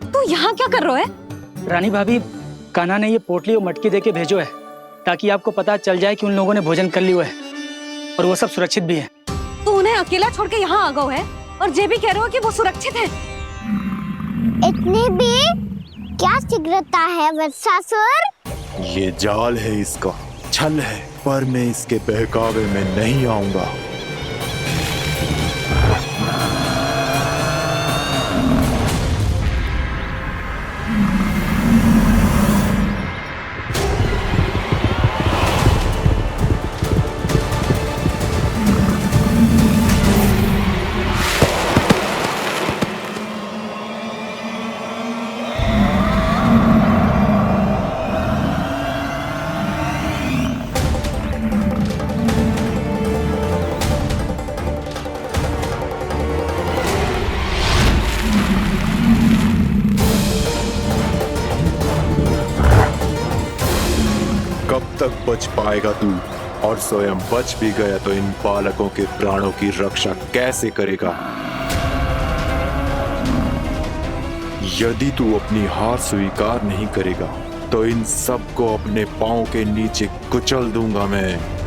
तू यहाँ क्या कर रहा है? रानी भाभी, कान्हा ने ये पोटली और मटकी देके भेजो है, ताकि आपको पता चल जाए कि उन लोगों ने भोजन कर लिया है और वो सब सुरक्षित भी है। तू उन्हें अकेला छोड़ के यहाँ आ गए है और ये भी कह रहे हो कि वो सुरक्षित है। इतनी भी क्या शीघ्रता है वत्सासुर? ये जाल है, इसका छल है, पर मैं इसके बहकावे में नहीं आऊंगा। बच पाएगा तू, और स्वयं बच भी गया तो इन बालकों के प्राणों की रक्षा कैसे करेगा? यदि तू अपनी हार स्वीकार नहीं करेगा तो इन सबको अपने पांव के नीचे कुचल दूंगा मैं।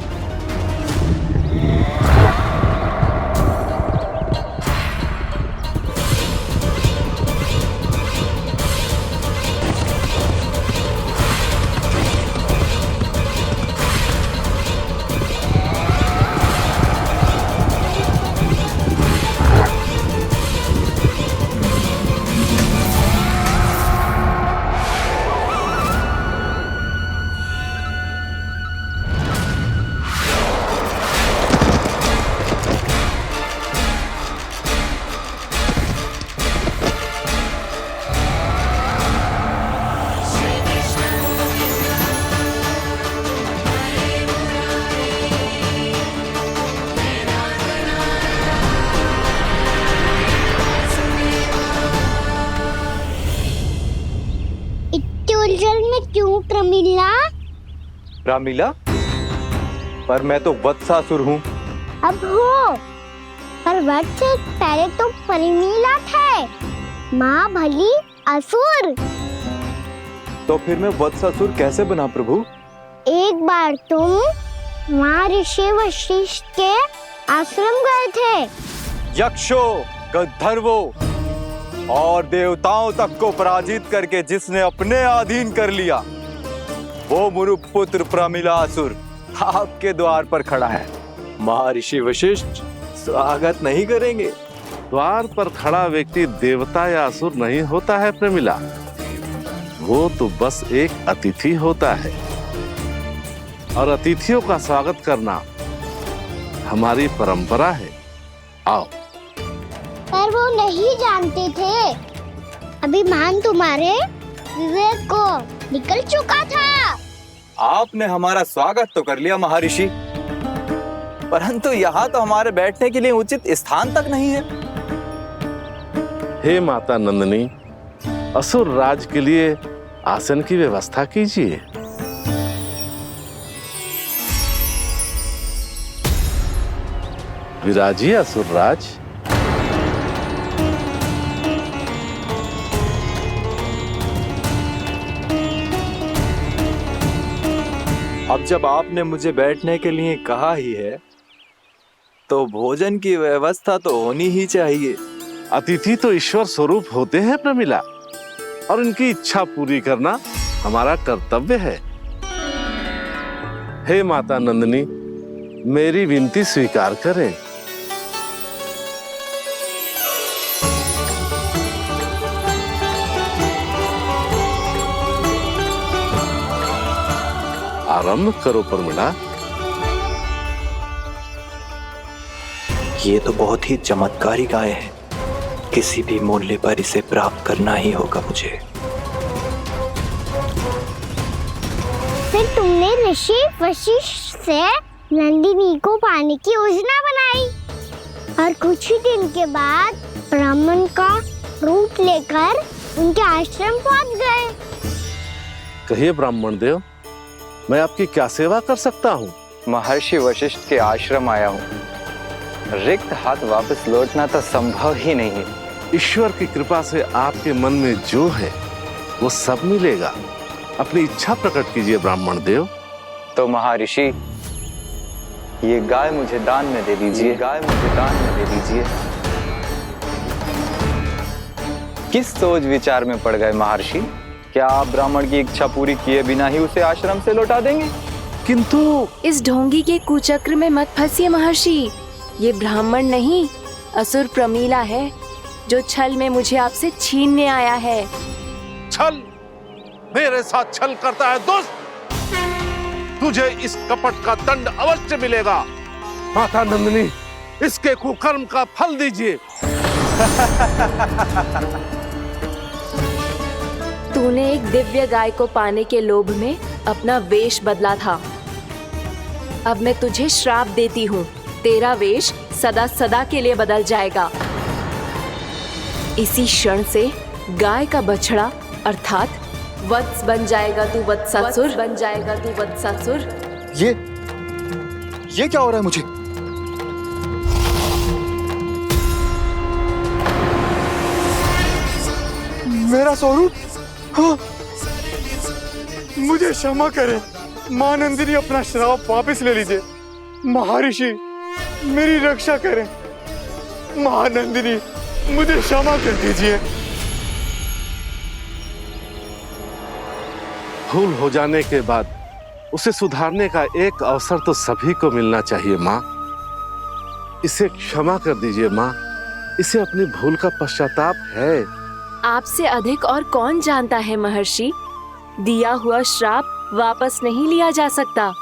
क्यों प्रमिला? रामीला, पर मैं तो वत्सासुर हूँ। अब हो, पर वत्स से पहले तो प्रमिला थे, माँ भली असुर। तो फिर मैं वत्सासुर कैसे बना प्रभु? एक बार तुम माँ ऋषि वशिष्ठ के आश्रम गए थे। यक्षो, गंधर्वों और देवताओं तक को पराजित करके जिसने अपने अधीन कर लिया, वो मुरुपुत्र प्रमिलासुर आपके द्वार पर खड़ा है। महर्षि वशिष्ठ स्वागत नहीं करेंगे? द्वार पर खड़ा व्यक्ति देवता या असुर नहीं होता है प्रमिला, वो तो बस एक अतिथि होता है, और अतिथियों का स्वागत करना हमारी परंपरा है। आओ। पर वो नहीं जानते थे, अभिमान तुम्हारे विवेक को निकल चुका था। आपने हमारा स्वागत तो कर लिया महर्षि, परंतु यहाँ तो हमारे बैठने के लिए उचित स्थान तक नहीं है। हे माता नंदिनी, असुर राज के लिए आसन की व्यवस्था कीजिए। विराजिए असुर राज। अब जब आपने मुझे बैठने के लिए कहा ही है, तो भोजन की व्यवस्था तो होनी ही चाहिए। अतिथि तो ईश्वर स्वरूप होते हैं प्रमिला, और उनकी इच्छा पूरी करना हमारा कर्तव्य है। हे माता नंदिनी, मेरी विनती स्वीकार करें। आरंभ करो प्रमिला। ये तो बहुत ही चमत्कारी गाय है, किसी भी मूल्य पर इसे प्राप्त करना ही होगा मुझे। फिर तुमने ऋषि वशिष्ठ से नंदिनी को पाने की योजना बनाई, और कुछ ही दिन के बाद ब्राह्मण का रूप लेकर उनके आश्रम पहुंच गए। कहिए ब्राह्मण देव, मैं आपकी क्या सेवा कर सकता हूँ? महर्षि वशिष्ठ के आश्रम आया हूँ, रिक्त हाथ वापस लौटना तो संभव ही नहीं है। ईश्वर की कृपा से आपके मन में जो है वो सब मिलेगा। अपनी इच्छा प्रकट कीजिए ब्राह्मण देव। तो महर्षि, ये गाय मुझे दान में दे दीजिए। गाय मुझे दान में दे दीजिए। किस सोच विचार में पड़ गए महर्षि? क्या आप ब्राह्मण की इच्छा पूरी किए बिना ही उसे आश्रम से लौटा देंगे? किंतु इस ढोंगी के कुचक्र में मत फंसिए महर्षि। ये ब्राह्मण नहीं, असुर प्रमिला है, जो छल में मुझे आपसे छीनने आया है। छल? मेरे साथ छल करता है दुष्ट? तुझे इस कपट का दंड अवश्य मिलेगा। माता नंदिनी, इसके कुकर्म का फल दीजिए। तूने एक दिव्य गाय को पाने के लोभ में अपना वेश बदला था। अब मैं तुझे श्राप देती हूँ, तेरा वेश सदा सदा के लिए बदल जाएगा। इसी क्षण से गाय का बछड़ा अर्थात वत्स बन जाएगा तू वत्सासुर। बन जाएगा तू वत्सासुर। ये क्या हो रहा है मुझे? मेरा स्वरूप? हाँ। मुझे क्षमा करें मां नंदिनी, अपना श्राप वापस ले लीजिए। महर्षि मेरी रक्षा करें। महानंदिनी मुझे क्षमा कर दीजिए। भूल हो जाने के बाद उसे सुधारने का एक अवसर तो सभी को मिलना चाहिए माँ। इसे क्षमा कर दीजिए माँ, इसे अपनी भूल का पश्चाताप है। आपसे अधिक और कौन जानता है महर्षि, दिया हुआ श्राप वापस नहीं लिया जा सकता।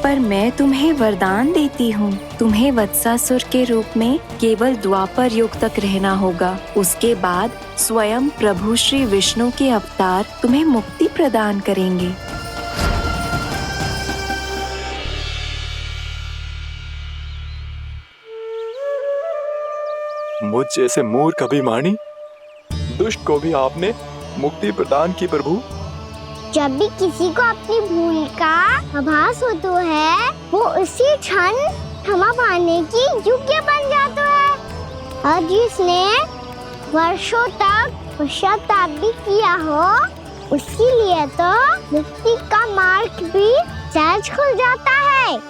पर मैं तुम्हें वरदान देती हूँ, तुम्हें वत्सासुर के रूप में केवल द्वापर युग तक रहना होगा। उसके बाद स्वयं प्रभु श्री विष्णु के अवतार तुम्हें मुक्ति प्रदान करेंगे। मुझ जैसे मूर्ख अभिमानी दुष्ट को भी आपने मुक्ति प्रदान की प्रभु। जब भी किसी को अपनी भूल का आभास होता है, वो उसी क्षण क्षमा पाने की योग्य बन जाता है। और जिसने वर्षों तक पश्चाताप भी किया हो, उसके लिए तो मुक्ति का मार्ग भी सहज खुल जाता है।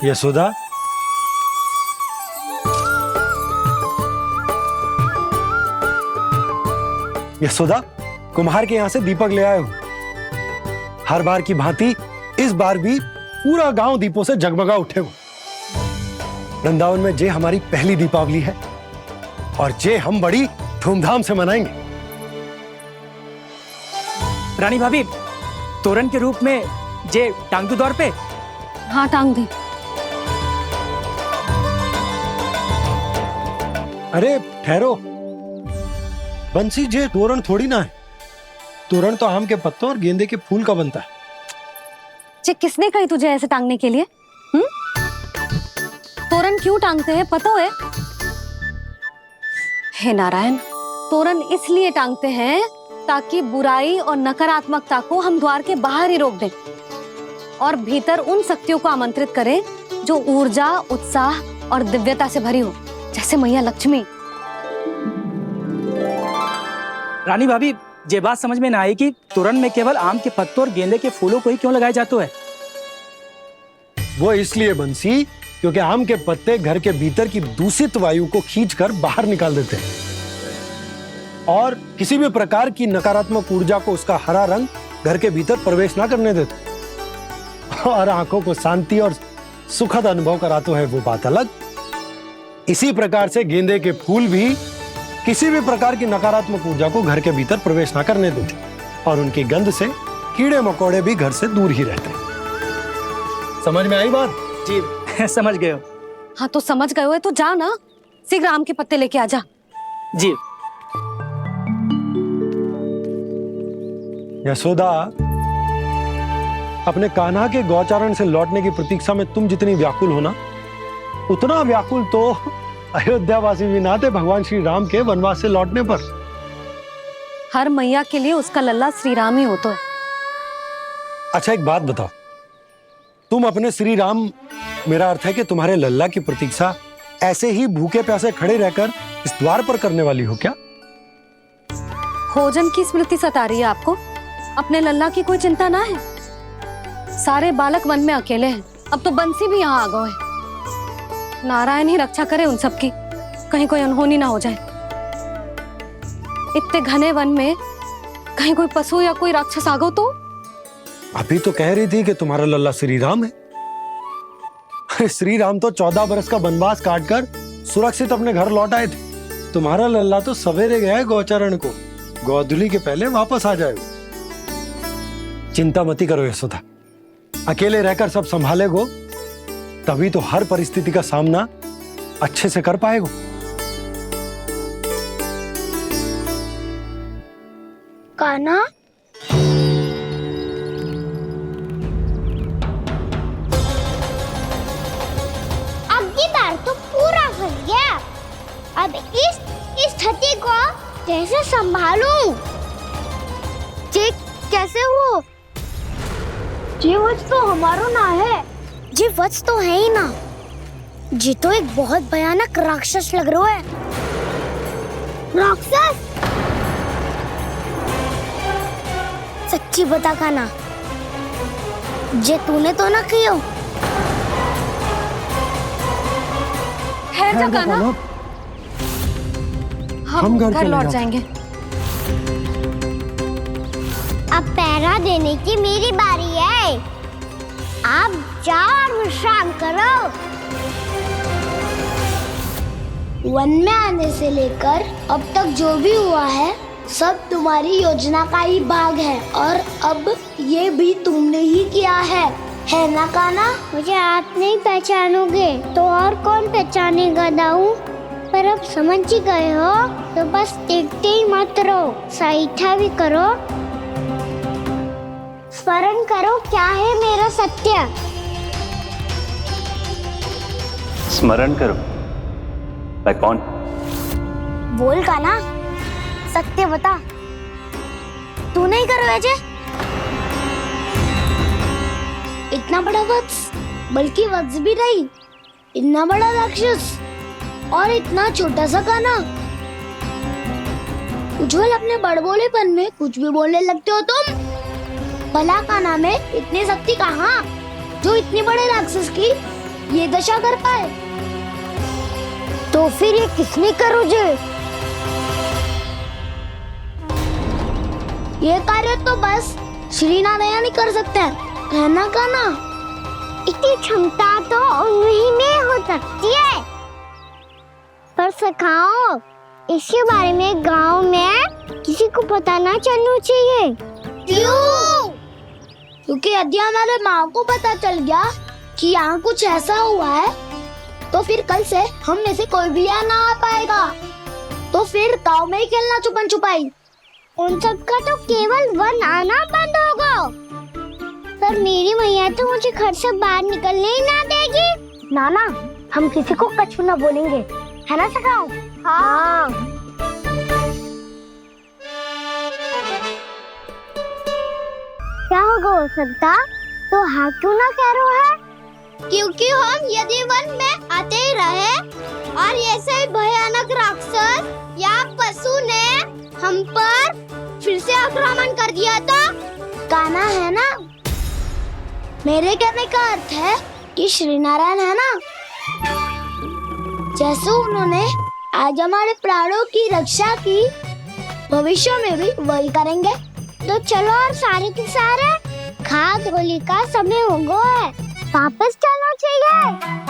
यशोदा, यशोदा, कुम्हार के यहाँ से दीपक ले आए हो। हर बार की भांति इस बार भी पूरा गांव दीपों से जगमगा उठे हो। वृंदावन में जे हमारी पहली दीपावली है और जे हम बड़ी धूमधाम से मनाएंगे। रानी भाभी, तोरण के रूप में जे टांग दो दौर पे। हाँ, टांग दे। अरे ठहरो, बंसी, जे तोरण थोड़ी ना है। तोरण तो आम के पत्तों और गेंदे के फूल का बनता है। जे किसने कही तुझे ऐसे टांगने के लिए? तोरण क्यों टांगते हैं पता है? हे नारायण, तोरण इसलिए टांगते हैं ताकि बुराई और नकारात्मकता को हम द्वार के बाहर ही रोक दें और भीतर उन शक्तियों को आमंत्रित करें जो ऊर्जा, उत्साह और दिव्यता से भरी हो, जैसे मैया लक्ष्मी। रानी भाभी, ये बात समझ में ना आई कि तोरण में केवल आम के पत्तों और गेंदे के फूलों को ही क्यों लगाया जाता है? वो इसलिए बंसी, क्योंकि आम के पत्ते घर के भीतर की दूषित वायु को खींचकर बाहर निकाल देते हैं और किसी भी प्रकार की नकारात्मक ऊर्जा को उसका हरा रंग घर के भीतर प्रवेश ना करने देते और आंखों को शांति और सुखद अनुभव कराते है, वो बात अलग। इसी प्रकार से गेंदे के फूल भी किसी भी प्रकार की नकारात्मक ऊर्जा को घर के भीतर प्रवेश ना करने देते और उनकी गंध से कीड़े मकोड़े भी घर से दूर ही रहते हैं। समझ में आई बात? जी समझ गए हो। हाँ तो समझ गए हो तो जा ना, शीघ्र आम के पत्ते लेके आजा। जी। यशोदा, अपने कान्हा के गौचारण से लौटने की प्रतीक्षा में तुम जितनी व्याकुल हो ना, उतना व्याकुल तो अयोध्यावासी भी ना थे भगवान श्री राम के वनवास से लौटने पर। हर मैया के लिए उसका लल्ला श्री राम ही होता है। अच्छा एक बात बताओ, तुम अपने श्री राम, मेरा अर्थ है कि तुम्हारे लल्ला की प्रतीक्षा ऐसे ही भूखे प्यासे खड़े रहकर इस द्वार पर करने वाली हो क्या? भोजन की स्मृति सता रही है आपको? अपने लल्ला की कोई चिंता ना है। सारे बालक वन में अकेले हैं, अब तो बंसी भी यहाँ आ गए हैं। नारायण ही रक्षा करे उन सबकी, कहीं कोई अनहोनी ना हो जाए। इतने घने वन में कहीं कोई पशु या कोई राक्षस आ गो तो? अभी तो कह रही थी कि तुम्हारा लल्ला श्री राम है। श्री राम तो 14 बरस का वनवास काटकर सुरक्षित अपने घर लौट आए थे। तुम्हारा लल्ला तो सवेरे गया है गौचरण को, गोधूली के पहले वापस आ जाएगा। चिंता मती करो यशोदा, अकेले रहकर सब संभालेगो तभी तो हर परिस्थिति का सामना अच्छे से कर पाएगा। कान्हा, अब की बार तो पूरा फंस गया। अब इस स्थिति को कैसे संभालूं? जी कैसे हो? जी वत्स तो हमारो ना है। जी वत्स तो है ही ना। जी तो एक बहुत भयानक राक्षस लग रहा है। राक्षस? सच्ची बता कान्हा, जे तूने तो ना कियो? ठहर जा कान्हा, हम घर लौट जाएंगे। अब पहरा देने की मेरी बारी है। आप जाओ और विश्राम करो। वन में आने से लेकर अब तक जो भी हुआ है सब तुम्हारी योजना का ही भाग है, और अब ये भी तुमने ही किया है ना कान्हा? मुझे आप नहीं पहचानोगे तो और कौन पहचानेगा दाऊ? पर अब समझ ही गए हो तो बस देखते ही मत रहो, सईठा भी करो। स्मरण करो क्या है मेरा सत्य। स्मरण करो। मैं कौन? बोल कान्हा, सत्य बता। तू नहीं करो अजय? इतना बड़ा वत्स, बल्कि वत्स भी नहीं, इतना बड़ा राक्षस और इतना छोटा सा कान्हा। उज्जवल अपने बड़बोलेपन में कुछ भी बोलने लगते हो तुम। भला कान्हा में इतनी शक्ति कहाँ जो इतनी बड़े राक्षस की ये दशा कर पाए? तो फिर ये किसने करो जे? ये कार्य तो बस श्री नारायण ही कर सकते हैं, है ना कान्हा? इतनी क्षमता तो उन्हीं में हो सकती है, पर सखाओ इसके बारे में गांव में किसी को पता ना चलना चाहिए। क्यों? क्योंकि यदि हमारे माँ को पता चल गया कि यहाँ कुछ ऐसा हुआ है तो फिर कल से हम में से कोई भी यहाँ ना आ पाएगा। तो फिर गांव में ही खेलना छुपन छुपाई। उन सब का तो केवल वन आना बंद होगा, पर मेरी मैया तो मुझे घर से बाहर निकलने ही ना देगी। नाना, हम किसी को कछु ना बोलेंगे, है ना सखाओ? हाँ। क्या होगा हो सकता? तो हाँ क्यों ना कह रहे है? क्योंकि हम यदि वन में आते ही रहे और ऐसे भयानक राक्षस या पशु ने हम पर फिर से आक्रमण कर दिया तो कान्हा, है ना? मेरे कहने का अर्थ है कि श्री नारायण है ना, जैसे उन्होंने आज हमारे प्राणों की रक्षा की, भविष्य में भी वही करेंगे। तो चलो और सारे के सारे खाद होली का समय हो गया है, वापस चलना चाहिए।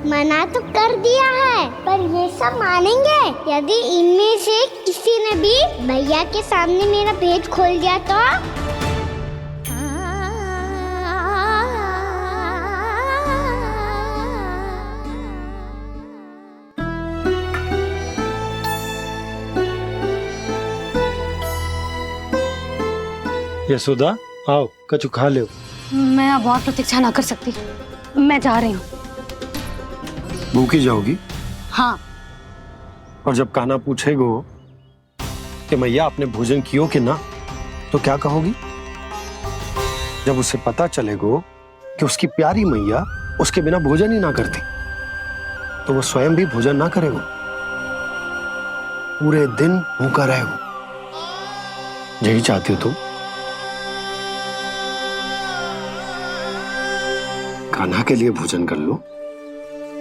मना तो कर दिया है, पर ये सब मानेंगे यदि इनमें से किसी ने भी भैया के सामने मेरा भेद खोल दिया तो? यशोदा, आओ कछु खा लो। मैं अब और प्रतीक्षा ना कर सकती, मैं जा रही हूँ। भूखी जाओगी? हाँ। और जब कान्हा पूछेगो कि मैया आपने भोजन कियो कि ना, तो क्या कहोगी? जब उसे पता चलेगो कि उसकी प्यारी मैया उसके बिना भोजन ही ना करती, तो वो स्वयं भी भोजन ना करेगो, पूरे दिन भूखा रहेगो। यही चाहती हो तुम? कान्हा के लिए भोजन कर लो,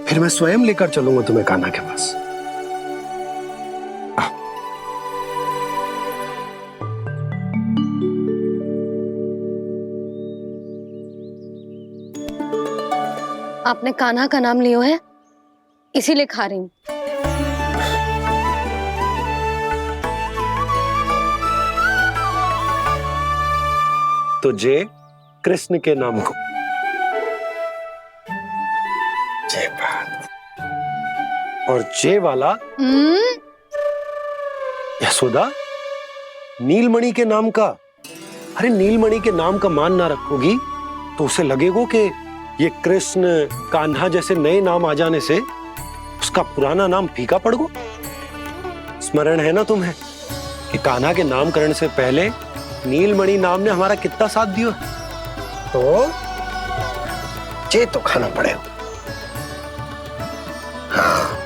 फिर मैं स्वयं लेकर चलूंगा तुम्हें कान्हा के पास। आपने कान्हा का नाम लियो है, इसीलिए खा रही हूँ। तो जे कृष्ण के नाम को ये बात। और जे वाला यशोदा, नीलमणि के नाम का, अरे नीलमणि के नाम का मान ना रखोगी तो उसे लगेगा कि ये कृष्ण कान्हा जैसे नए नाम आ जाने से उसका पुराना नाम फीका पड़ गो। स्मरण है ना तुम्हें कि कान्हा के नामकरण से पहले नीलमणि नाम ने हमारा कितना साथ दिया? तो जे तो खाना पड़ेगा। हाँ।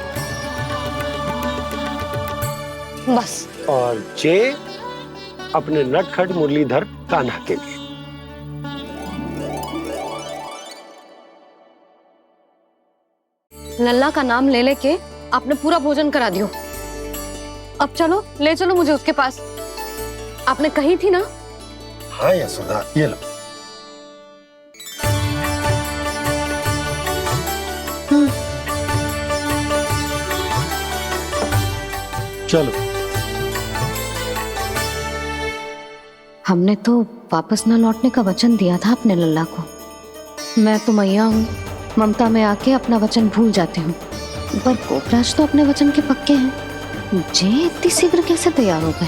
बस। और जे अपने नटखट मुरलीधर कान्हा के लिए। लल्ला का नाम ले लेके आपने पूरा भोजन करा दियो। अब चलो, ले चलो मुझे उसके पास। आपने कही थी ना? हाँ यशोदा, ये लो। चलो। हमने तो वापस ना लौटने का वचन दिया था अपने लल्ला को। मैं तो मैया हूँ, ममता में आके अपना वचन भूल जाती हूँ, पर गोपराज तो अपने वचन के पक्के हैं। जे इतनी शीघ्र कैसे तैयार हो गए?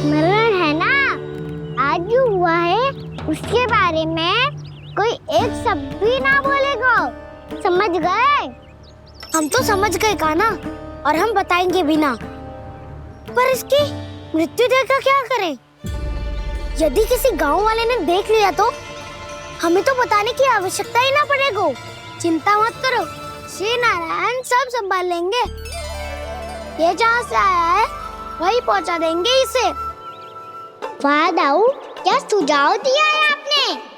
मरण है ना, आज जो हुआ है उसके बारे में कोई एक शब्द भी ना बोलेगा, समझ गए? हम तो समझ गए कान्हा, और हम बताएंगे भी ना। पर इसकी मृत्यु देखकर क्या करें? यदि किसी गांव वाले ने देख लिया तो हमें तो बताने की आवश्यकता ही ना पड़ेगा। चिंता मत करो, श्री नारायण सब संभाल लेंगे। ये जहाँ से आया है वही पहुँचा देंगे इसे। वाह दाऊ, क्या सुझाव दिया है आपने?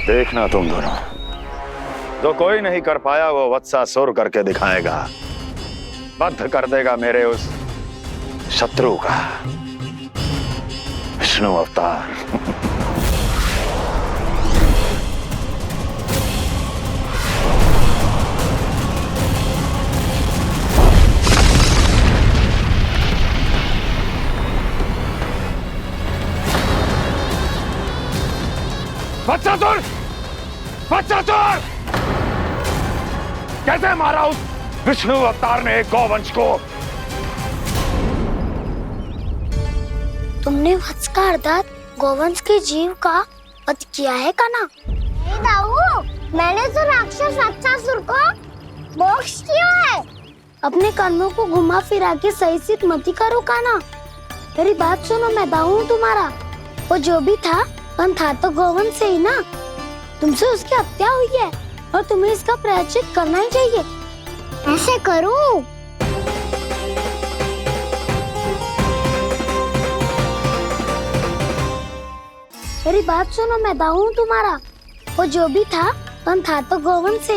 देखना तुम दोनों, जो कोई नहीं कर पाया वो वत्सासुर करके दिखाएगा। बद्ध कर देगा मेरे उस शत्रु का विष्णु अवतार। वत्सासुर! वत्सासुर! कैसे मारा उस विष्णु अवतार ने एक गौवंश को? तुमने वत्स का अर्थात गौवंश के जीव का वध किया है कान्हा? नहीं दाऊ, मैंने तो राक्षस वत्सासुर को मोक्ष किया है। अपने कर्मों को घुमा फिरा के सही सिद्ध मत करो कान्हा। मेरी बात सुनो, मैं दाऊ हूँ तुम्हारा। वो जो भी था पर था तो गौवंश से ही ना। तुमसे उसकी हत्या हुई है और तुम्हें इसका प्रायश्चित करना ही चाहिए। ऐसे करूं? मेरी बात सुनो, मैं दाऊ हूँ तुम्हारा। वो जो भी था पर था तो गौवंश से